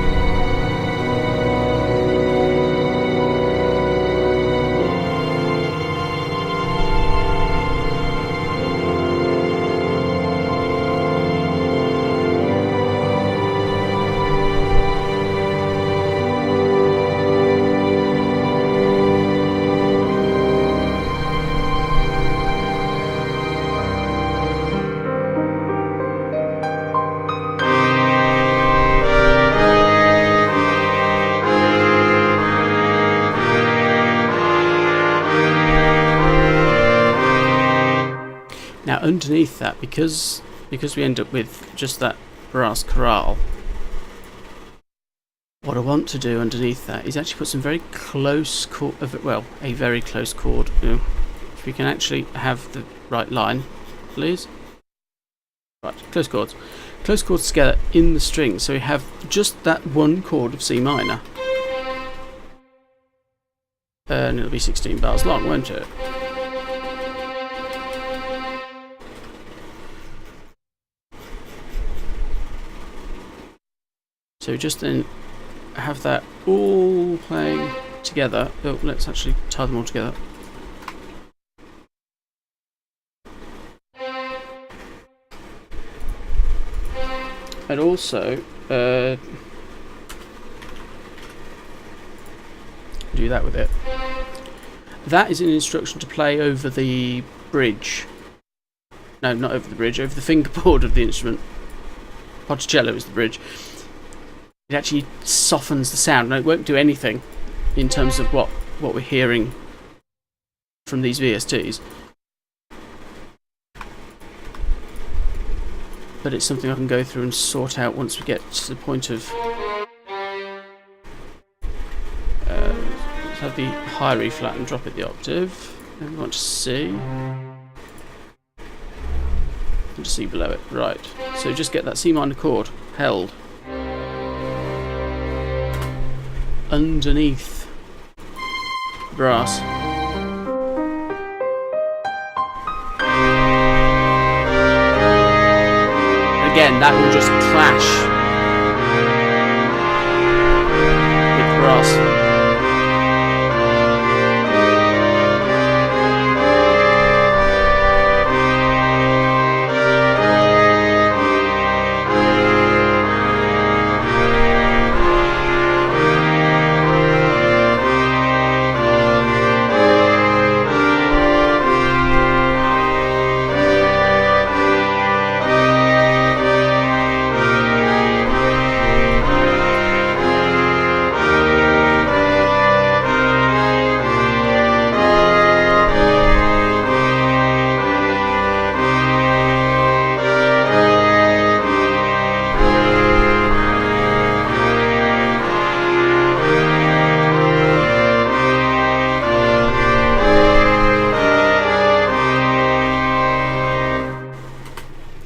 Now underneath that, because we end up with just that brass chorale, what I want to do underneath that is actually put some very close chord, a very close chord. If we can actually have the right line, please. Right, close chords together in the string, so we have just that one chord of C minor, and it'll be 16 bars long, won't it? So just then have that all playing together. Oh, let's actually tie them all together. And also do that with it. That is an instruction to play over the bridge. No, not over the bridge, over the fingerboard of the instrument. Ponticello is the bridge. It actually softens the sound. No, it won't do anything in terms of what we're hearing from these VSTs. But it's something I can go through and sort out once we get to the point of... let's have the higher E flat and drop it the octave. And we want to C. And C below it. Right. So just get that C minor chord held underneath brass. Again, that will just clash with brass.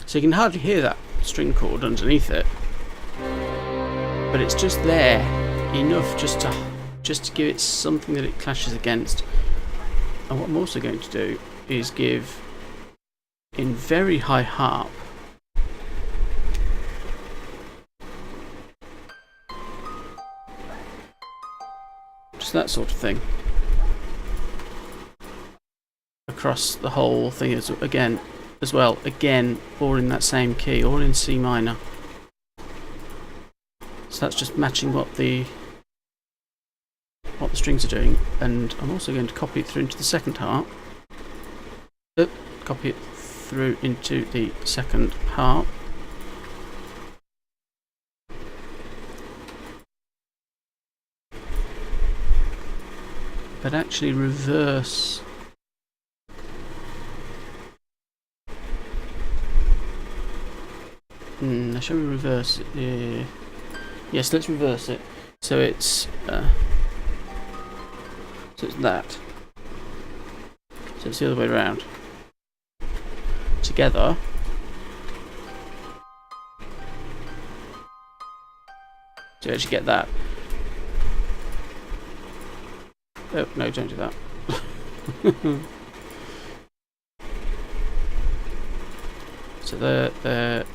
So you can hardly hear that string chord underneath it, but it's just there enough just to give it something that it clashes against. And what I'm also going to do is give, in very high harp, just that sort of thing across the whole thing as well, again, all in that same key, all in C minor. So that's just matching what the strings are doing, and I'm also going to copy it through into the second harp. Copy it through into the second harp. But actually reverse shall we reverse it? Yes, let's reverse it. So it's that. So it's the other way around. Together. So you actually get that. Oh no, don't do that. So there.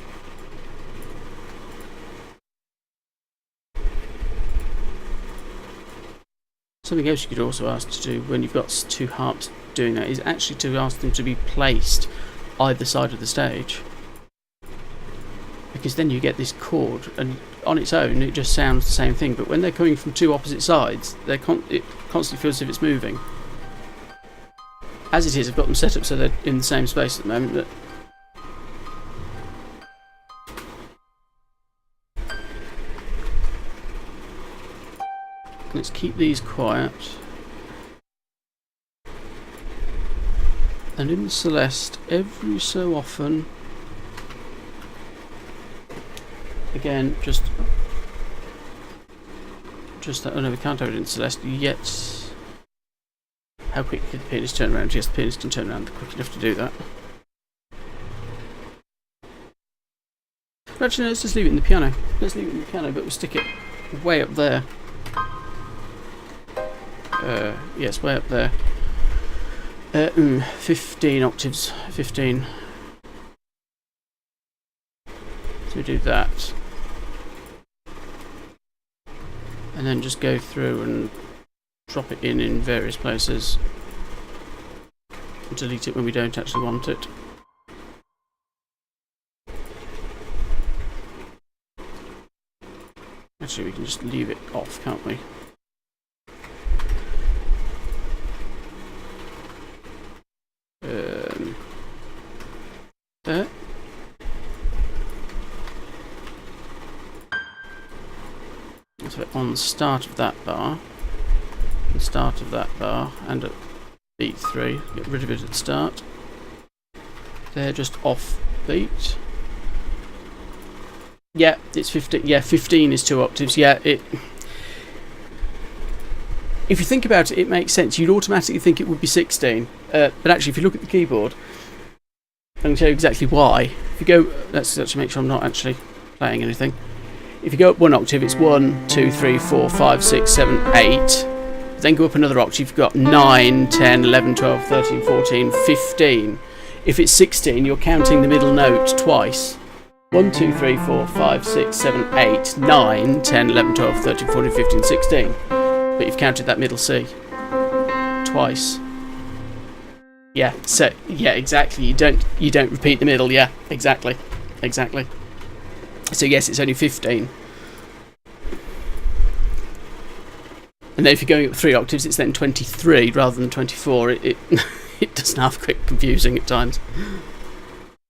Something else you could also ask to do when you've got two harps doing that is actually to ask them to be placed either side of the stage, because then you get this chord, and on its own it just sounds the same thing, but when they're coming from two opposite sides, it constantly feels as if it's moving. As it is, I've got them set up so they're in the same space at the moment, but let's keep these quiet. And in the Celeste, every so often, again, just that. Oh no, we can't have it in Celeste yet. How quick can the pianist turn around? Yes, the pianist can turn around quick enough to do that. But actually, no, let's just leave it in the piano. Let's leave it in the piano, but we'll stick it way up there. Yes, way up there. 15 octaves. 15. So we do that. And then just go through and drop it in various places. Delete it when we don't actually want it. actually we can just leave it off, can't we? There. So on the start of that bar, and at beat 3, get rid of it at the start. They're just off beat. Yeah, it's 15. Yeah, 15 is 2 octaves. Yeah, if you think about it, it makes sense. You'd automatically think it would be 16. But actually, if you look at the keyboard, I can show you exactly why. If you go, let's actually make sure I'm not actually playing anything. If you go up 1 octave, it's 1, 2, 3, 4, 5, 6, 7, 8. Then go up another octave, you've got 9, 10, 11, 12, 13, 14, 15. If it's 16, you're counting the middle note twice. 1, 2, 3, 4, 5, 6, 7, 8, 9, 10, 11, 12, 13, 14, 15, 16. But you've counted that middle C twice. Yeah, so yeah, exactly. You don't repeat the middle, yeah, exactly. So yes, it's only 15. And then if you're going up 3 octaves, it's then 23 rather than 24. It does have quick confusing at times.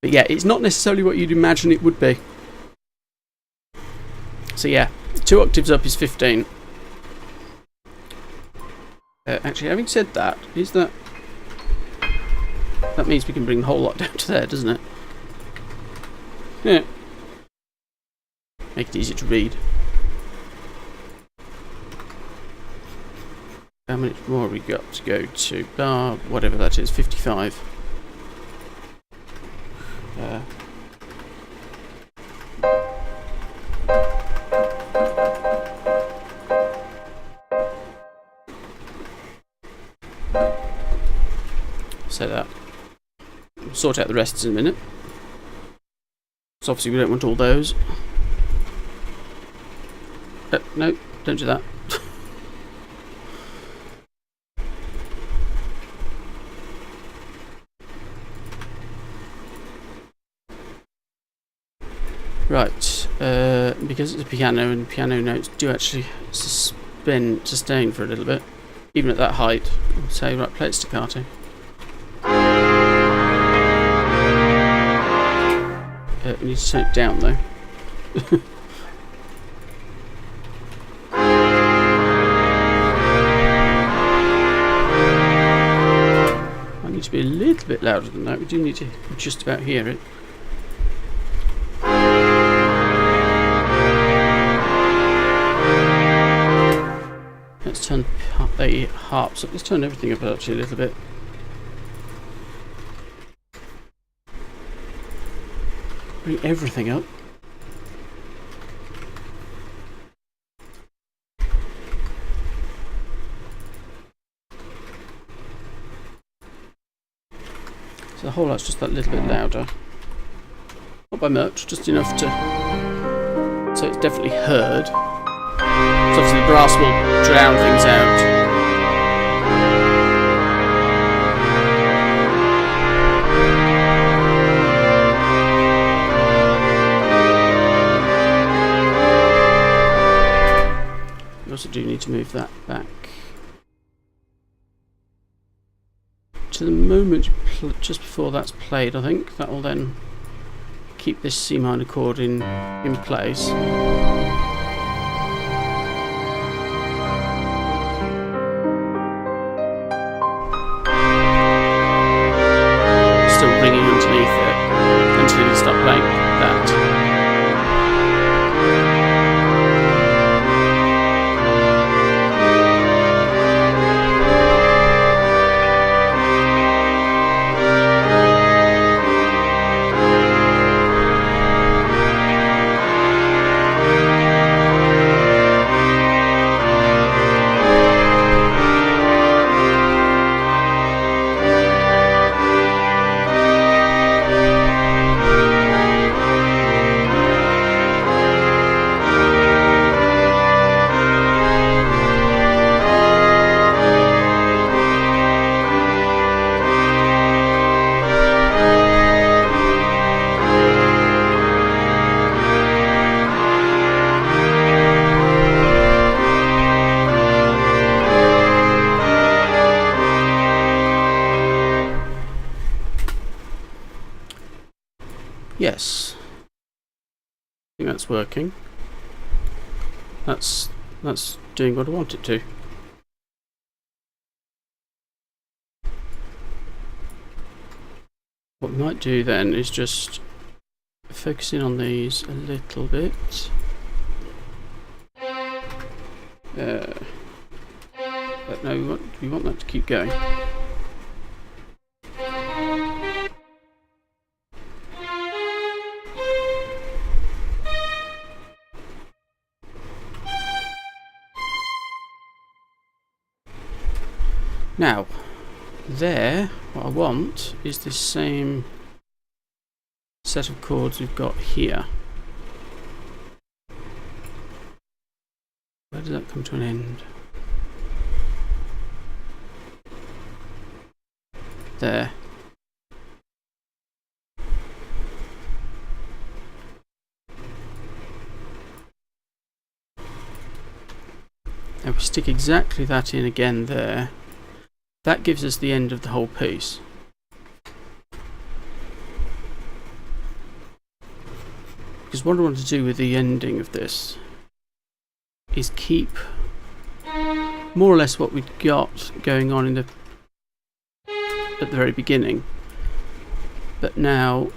But yeah, it's not necessarily what you'd imagine it would be. So yeah, 2 octaves up is 15. Actually, having said that, that means we can bring the whole lot down to there, doesn't it? Yeah. Make it easier to read. How much more have we got to go to? Bar, whatever that is, 55. So that. We'll sort out the rest in a minute. So obviously we don't want all those. No, don't do that. Right, because it's a piano and piano notes do actually sustain for a little bit, even at that height. I'll say, right, play it staccato. We need to turn it down though. I need to be a little bit louder than that. We do need to just about hear it. Let's turn the harps up. Let's turn everything up actually a little bit. Bring everything up. So the whole lot's just that little bit louder. Not by much, just enough to so it's definitely heard. So obviously the brass will drown things out. We also do need to move that back to the moment just before that's played. I think that will then keep this C minor chord in place. Still ringing underneath it until you start playing that. Yes. I think that's working. That's doing what I want it to. What we might do then is just focus in on these a little bit. But no, we want that to keep going. Now, there, what I want is this same set of chords we've got here. Where does that come to an end? There. Now we stick exactly that in again there. That gives us the end of the whole piece. Because what I want to do with the ending of this is keep more or less what we'd got going on in at the very beginning, but now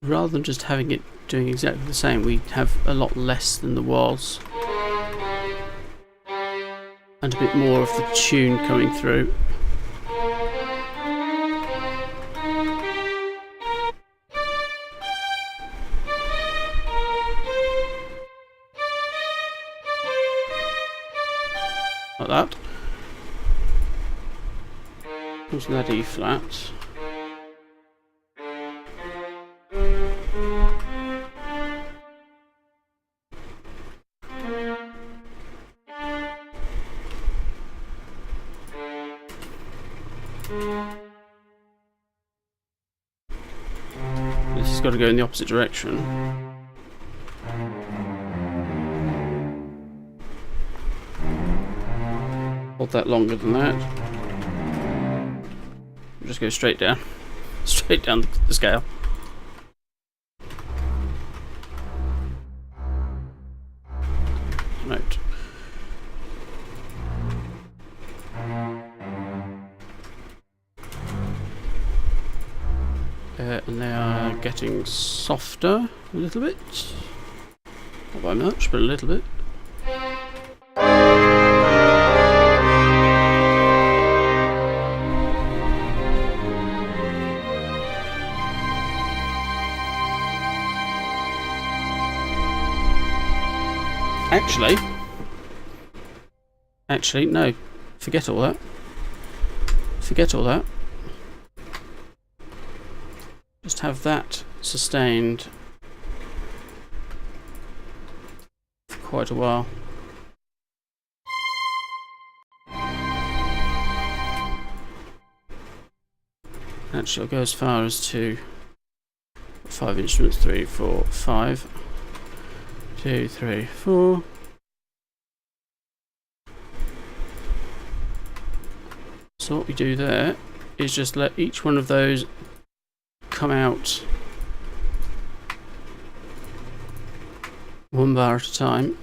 rather than just having it doing exactly the same, we have a lot less than there was and a bit more of the tune coming through. Like that. Comes to that E flat. This has got to go in the opposite direction. Hold that longer than that. Just go straight down. Straight down the scale. Note. And they are getting softer a little bit. Not by much, but a little bit. Actually, no. Forget all that. Forget all that. Just have that sustained for quite a while. Actually, I'll go as far as to 5 instruments, 3, 4, 5. 2, 3, 4. So what we do there is just let each one of those come out one bar at a time.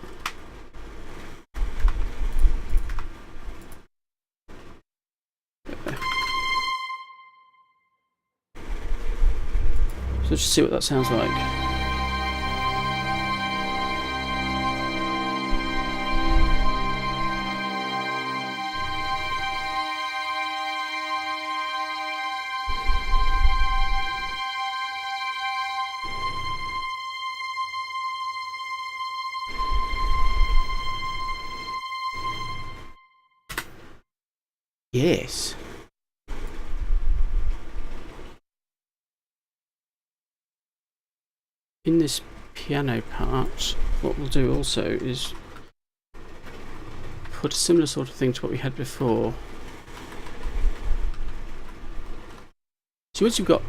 So let's just see what that sounds like. Yes. In this piano part, what we'll do also is put a similar sort of thing to what we had before. So once you've got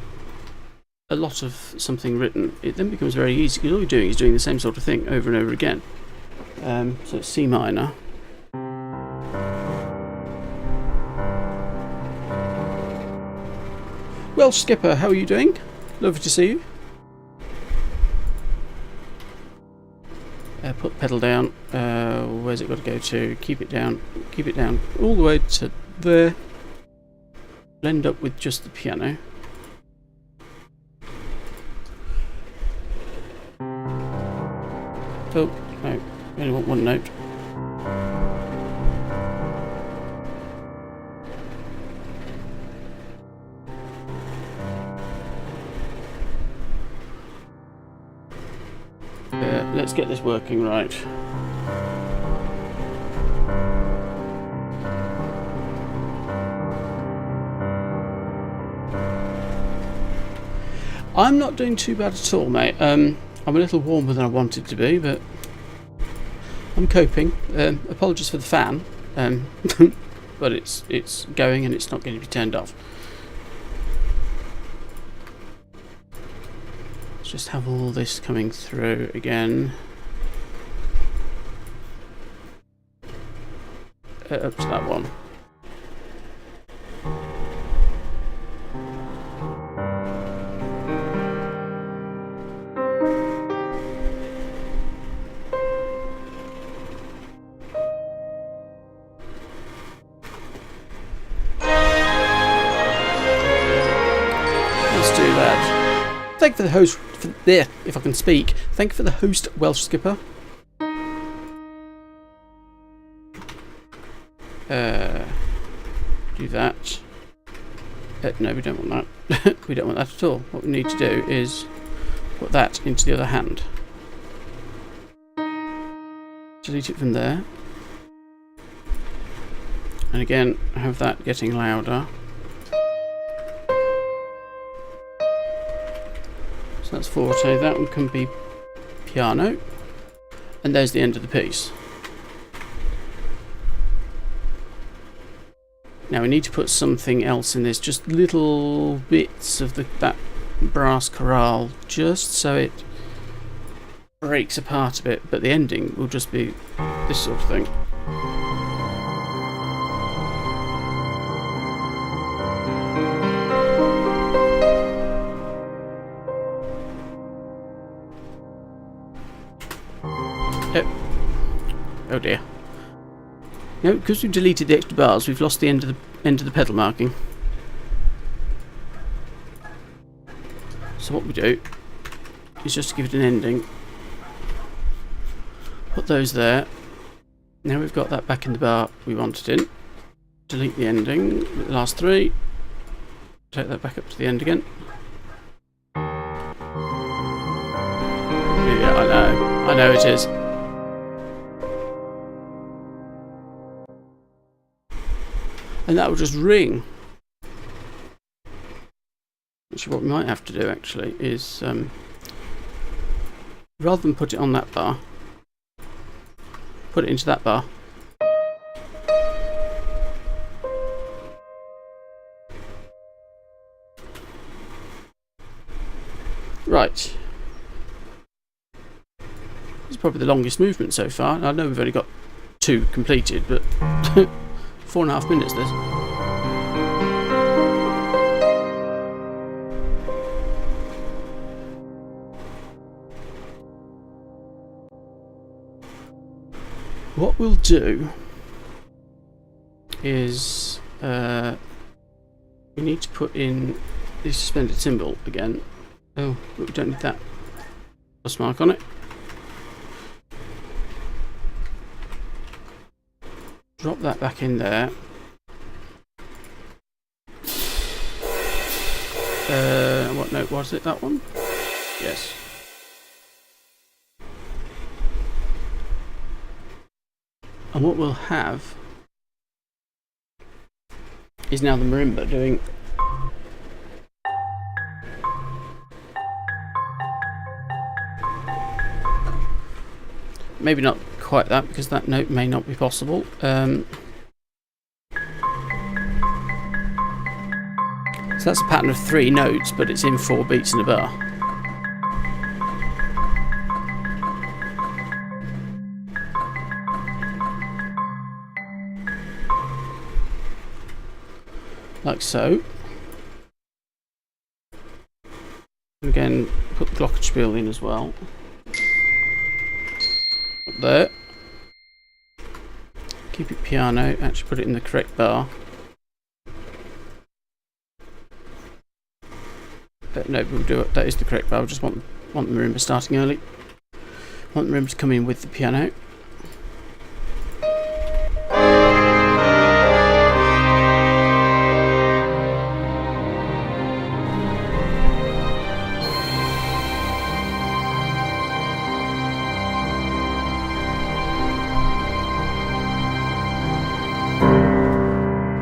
a lot of something written, it then becomes very easy, because all you're doing is doing the same sort of thing over and over again. So it's C minor. Well, Skipper, how are you doing? Lovely to see you. Put the pedal down. Where's it got to go to? Keep it down. Keep it down all the way to there. Blend up with just the piano. Oh, no. We only want one note. Let's get this working right. I'm not doing too bad at all, mate. I'm a little warmer than I wanted to be, but I'm coping. Apologies for the fan, but it's going and it's not going to be turned off. Let's just have all this coming through again. Up to that one. Let's do that. Thank you for the host. There, if I can speak. Thank you for the host, Welsh Skipper. Do that. No, we don't want that. We don't want that at all. What we need to do is put that into the other hand. Delete it from there. And again, have that getting louder. So that's forte. That one can be piano. And there's the end of the piece. Now we need to put something else in this, just little bits of that brass chorale, just so it breaks apart a bit, but the ending will just be this sort of thing. Oh dear. No, because we've deleted the extra bars, we've lost the end of the pedal marking. So what we do is just give it an ending. Put those there. Now we've got that back in the bar we want it in. Delete the ending, the last three. Take that back up to the end again. Yeah, I know it is. And that will just ring. Actually, what we might have to do actually is, rather than put it on that bar, put it into that bar. Right. This is probably the longest movement so far. I know we've only got 2 completed, but 4.5 minutes this. What we'll do is we need to put in the suspended cymbal again. Oh, but we don't need that plus mark on it. Drop that back in there. What note was it? That one? Yes. And what we'll have is now the marimba doing maybe not quite that, because that note may not be possible. So that's a pattern of 3 notes, but it's in 4 beats in a bar. Like so. Again, put the glockenspiel in as well. Up there. Keep it piano, actually put it in the correct bar. No, we'll do it. That is the correct bar. We just want the marimba starting early. Want the marimba to come in with the piano.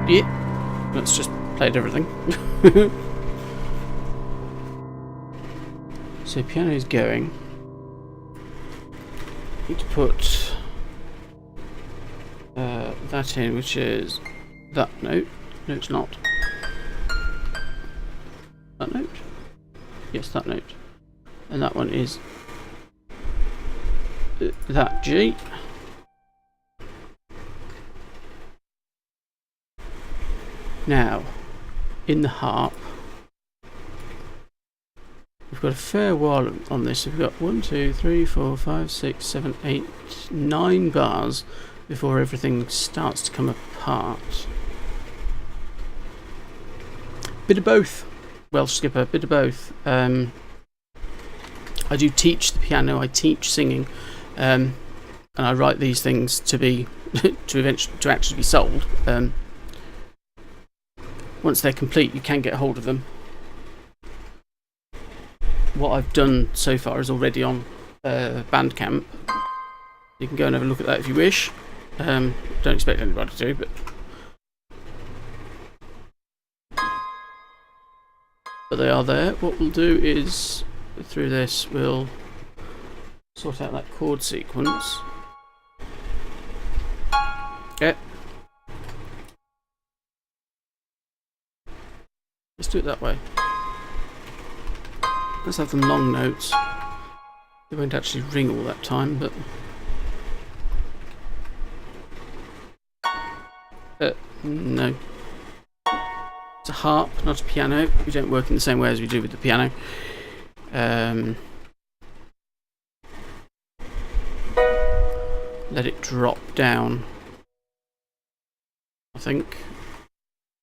Yeah, let's just played everything. So piano is going. Need to put that in, which is that note. No, it's not. That note? Yes, that note. And that one is that G. Now, in the harp, we've got a fair while on this. We've got 1, 2, 3, 4, 5, 6, 7, 8, 9 bars before everything starts to come apart. Bit of both. Well, Skipper, bit of both. I do teach the piano. I teach singing, and I write these things to be to actually be sold. Once they're complete, you can get hold of them. What I've done so far is already on Bandcamp. You can go and have a look at that if you wish. Don't expect anybody to, but they are there. What we'll do is, through this, we'll sort out that chord sequence. Okay. Let's do it that way. Let's have them long notes. They won't actually ring all that time, but no. It's a harp, not a piano. We don't work in the same way as we do with the piano. Let it drop down, I think.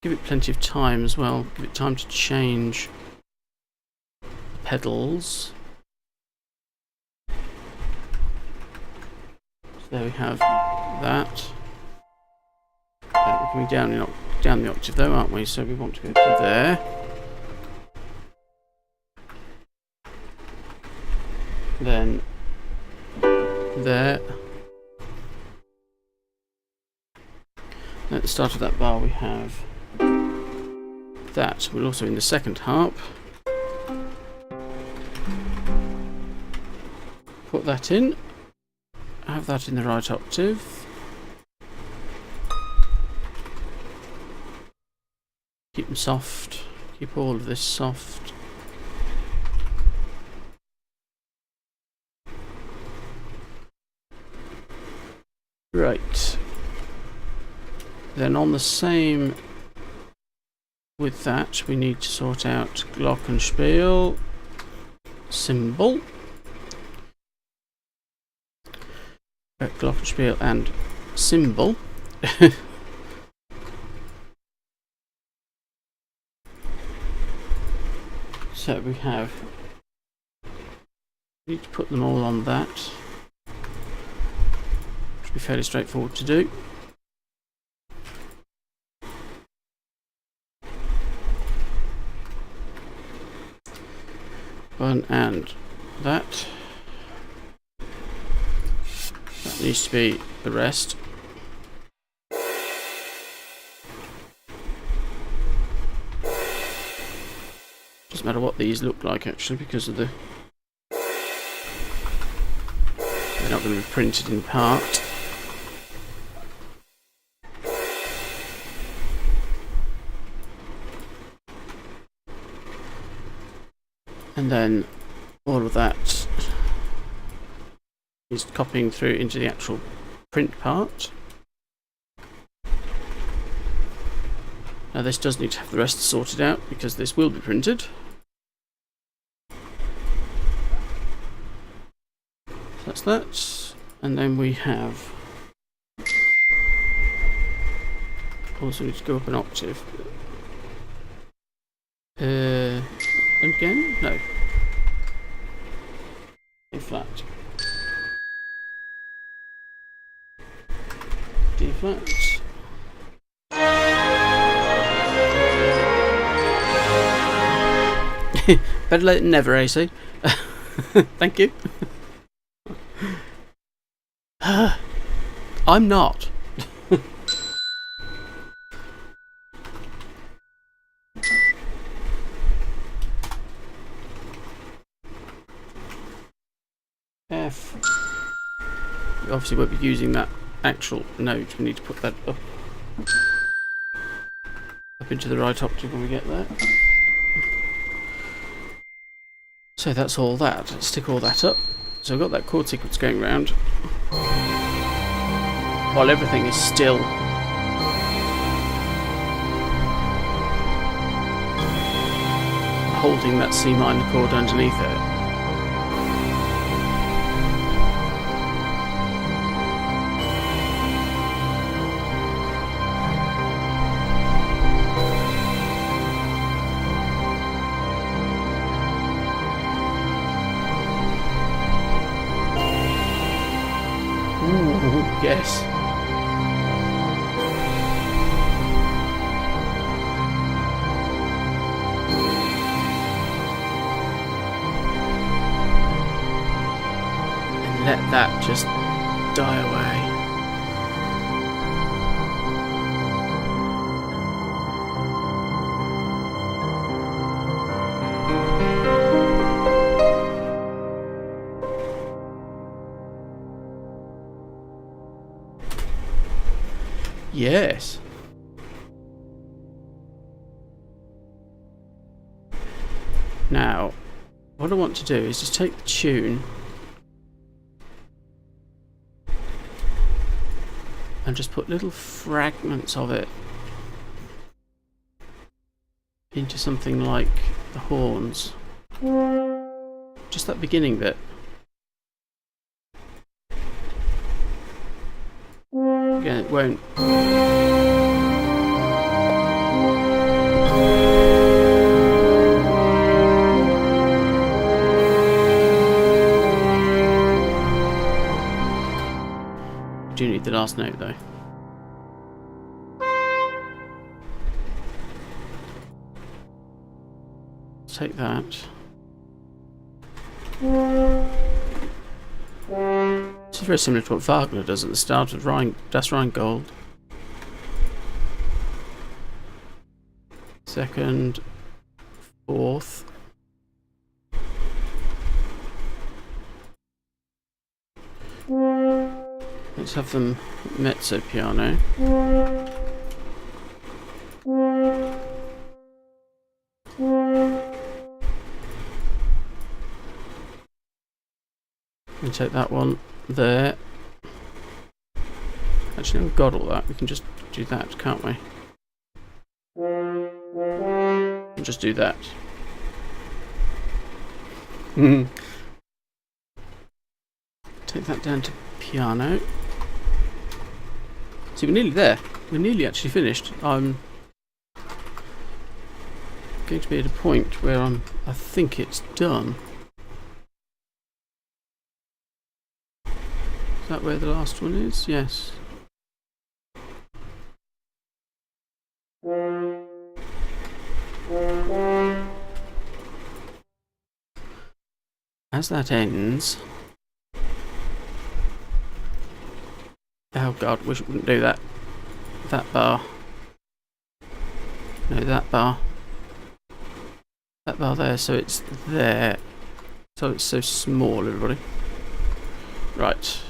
Give it plenty of time as well. Give it time to change the pedals. So there we have that. We're coming down the octave though, aren't we? So we want to go to there. Then there. At the start of that bar we have that. We're also in the second harp. Put that in. Have that in the right octave. Keep them soft. Keep all of this soft. Right. Then on the same with that, we need to sort out glockenspiel, cymbal, glockenspiel and cymbal. So we need to put them all on that, which will be fairly straightforward to do. One and that. That needs to be the rest. Doesn't matter what these look like actually, because of they're not going to be printed in part. And then all of that is copying through into the actual print part. Now this does need to have the rest sorted out because this will be printed. That's that. And then we have... also need to go up an octave. Again? No. A flat. D flat. Better late than never, AC. Thank you. I'm not. F. We obviously won't be using that actual note. We need to put that up into the right octave when we get there. So that's all that. Let's stick all that up. So I've got that chord sequence going round while everything is still holding that C minor chord underneath it. Yes. And let that just die away. Yes. Now, what I want to do is just take the tune and just put little fragments of it into something like the horns. Just that beginning bit. Again, it won't. I do need the last note though. Take that. This is very similar to what Wagner does at the start of Das Rheingold. Second, fourth. Let's have them mezzo piano. And take that one there. Actually, we've got all that. We can just do that, can't we? And just do that. Take that down to piano. See, we're nearly there. We're nearly actually finished. I'm going to be at a point where I think it's done. Is that where the last one is? Yes. As that ends... oh god, wish it wouldn't do that. That bar. No, that bar. That bar there, so it's there. So it's so small, everybody. Right.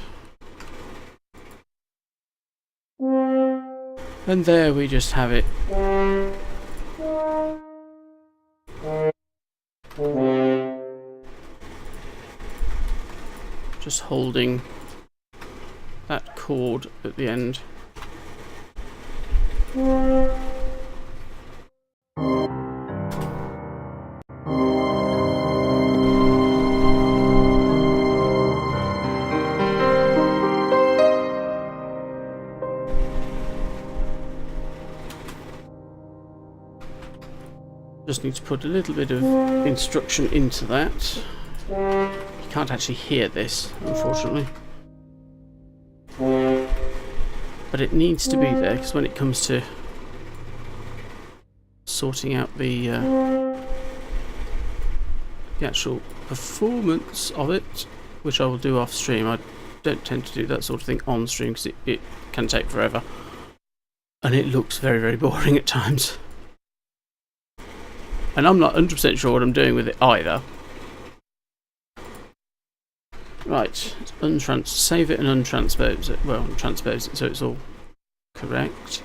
And there we just have it. Just holding that chord at the end. Just need to put a little bit of instruction into that. You can't actually hear this, unfortunately. But it needs to be there, because when it comes to sorting out the actual performance of it, which I will do off stream. I don't tend to do that sort of thing on stream because it can take forever. And it looks very, very boring at times. And I'm not 100% sure what I'm doing with it either. Right, save it and untranspose it. Well, transpose it so it's all correct.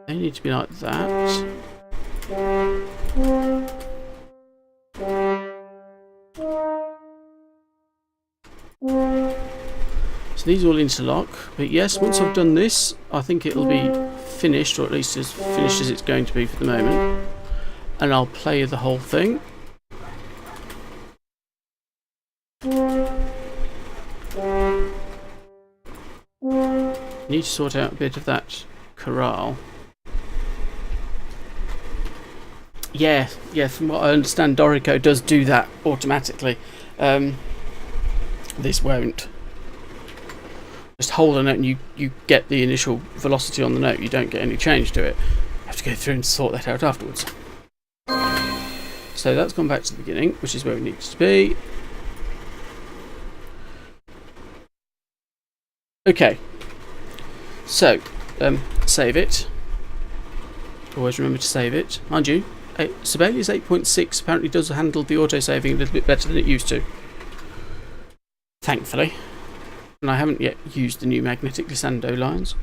They need to be like that. So these all interlock, but yes, once I've done this, I think it'll be finished, or at least as finished as it's going to be for the moment. And I'll play the whole thing. Need to sort out a bit of that corral. Yeah, from what I understand, Dorico does do that automatically. This won't. Just hold a note and you get the initial velocity on the note. You don't get any change to it. You have to go through and sort that out afterwards. So that's gone back to the beginning, which is where it needs to be. Okay. So, save it. Always remember to save it. Mind you, Sibelius 8.6 apparently does handle the auto-saving a little bit better than it used to. Thankfully. And I haven't yet used the new magnetic glissando lines.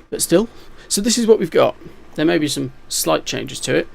But still. So this is what we've got. There may be some slight changes to it.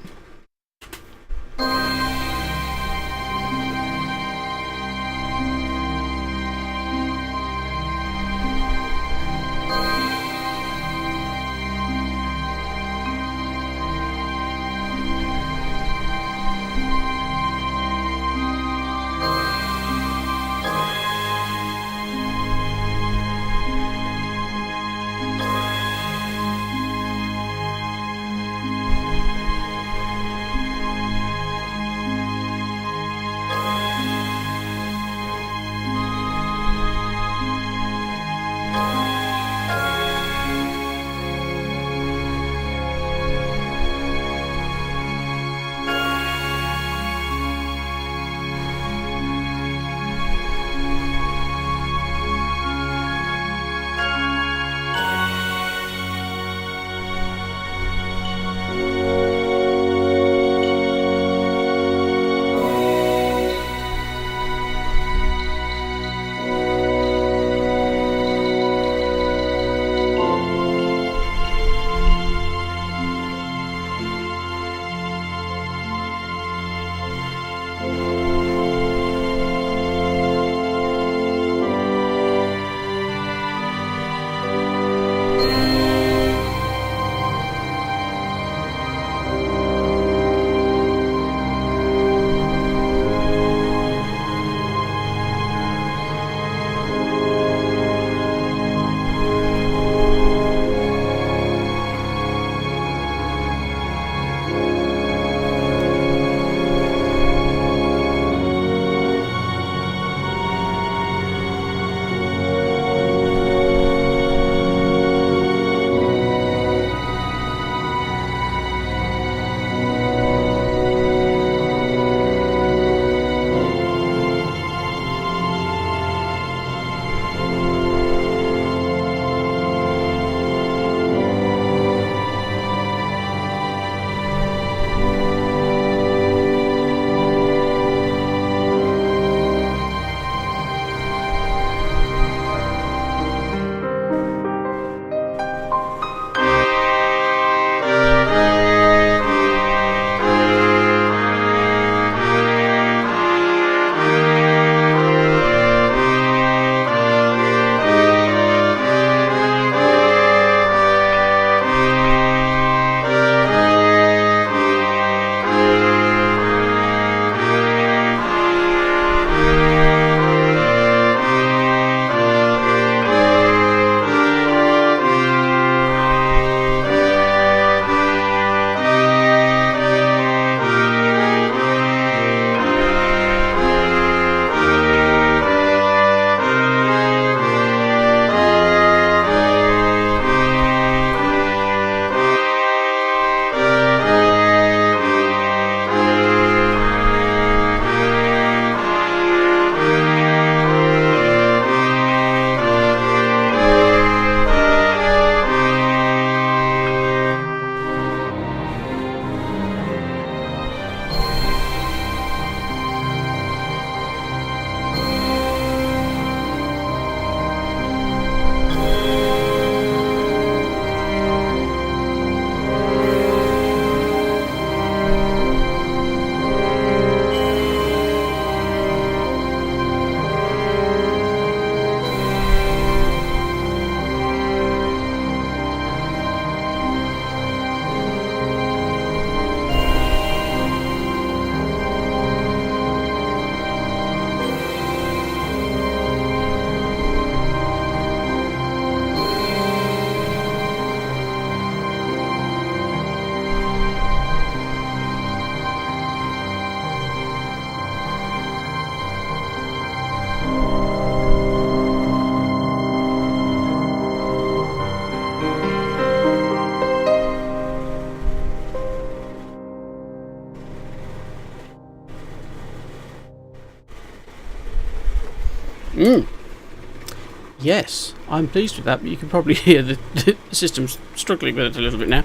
yes, I'm pleased with that, but you can probably hear the system's struggling with it a little bit now.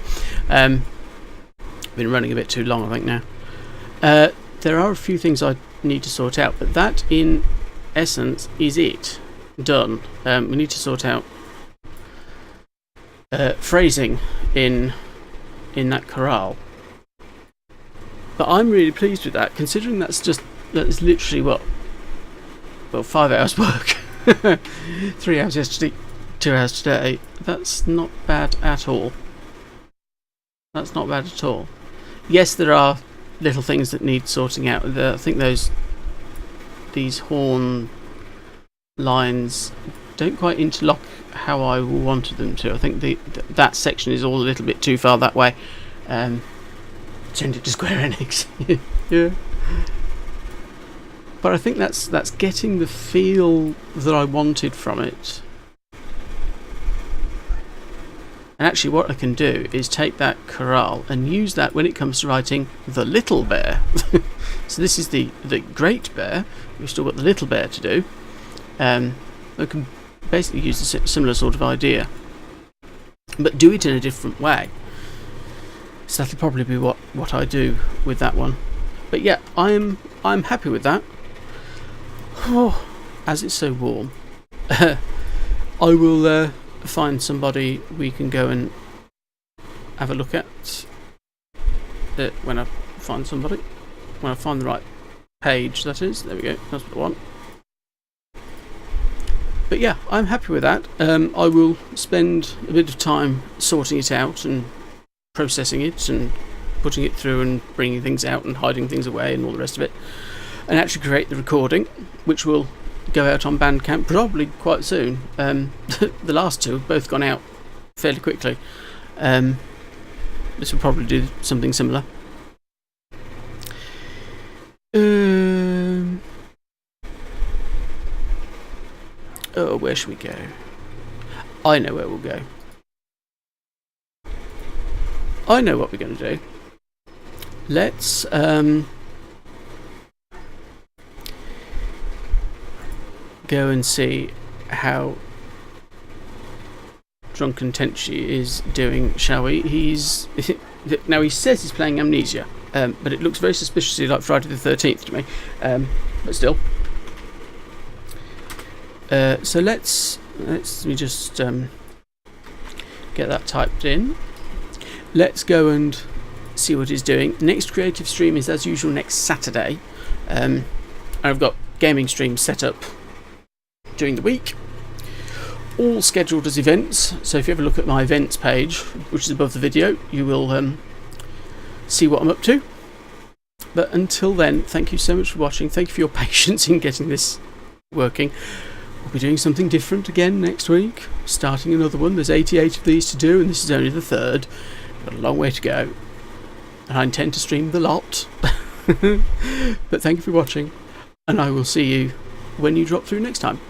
Been running a bit too long, I think, now. There are a few things I need to sort out, but that, in essence, is it. Done. We need to sort out phrasing in that chorale. But I'm really pleased with that, considering that is literally, what? Well, 5 hours work. 3 hours yesterday, 2 hours today. That's not bad at all. That's not bad at all. Yes, there are little things that need sorting out. I think these horn lines don't quite interlock how I wanted them to. I think that section is all a little bit too far that way. Send it to Square Enix. Yeah. But I think that's getting the feel that I wanted from it. And actually what I can do is take that chorale and use that when it comes to writing the little bear. So this is the great bear. We've still got the little bear to do. I can basically use a similar sort of idea, but do it in a different way. So that'll probably be what I do with that one. But yeah, I'm happy with that. Oh, as it's so warm. I will find somebody we can go and have a look at when I find somebody. When I find the right page, that is. There we go. That's what I want. But yeah, I'm happy with that. I will spend a bit of time sorting it out and processing it and putting it through and bringing things out and hiding things away and all the rest of it, and actually create the recording, which will go out on Bandcamp probably quite soon. The last two have both gone out fairly quickly. This will probably do something similar. Oh, where should we go? I know where we'll go. I know what we're going to do. Let's go and see how Drunken Tenchi is doing, shall we? Now he says he's playing Amnesia, but it looks very suspiciously like Friday the 13th to me. But still. So let me just get that typed in. Let's go and see what he's doing. Next creative stream is, as usual, next Saturday. And I've got gaming streams set up during the week, all scheduled as events. So if you ever look at my events page, which is above the video, you will see what I'm up to. But until then, thank you so much for watching. Thank you for your patience in getting this working. We'll be doing something different again next week, starting another one. There's 88 of these to do, and this is only the third. Got a long way to go, and I intend to stream the lot. But thank you for watching, and I will see you when you drop through next time.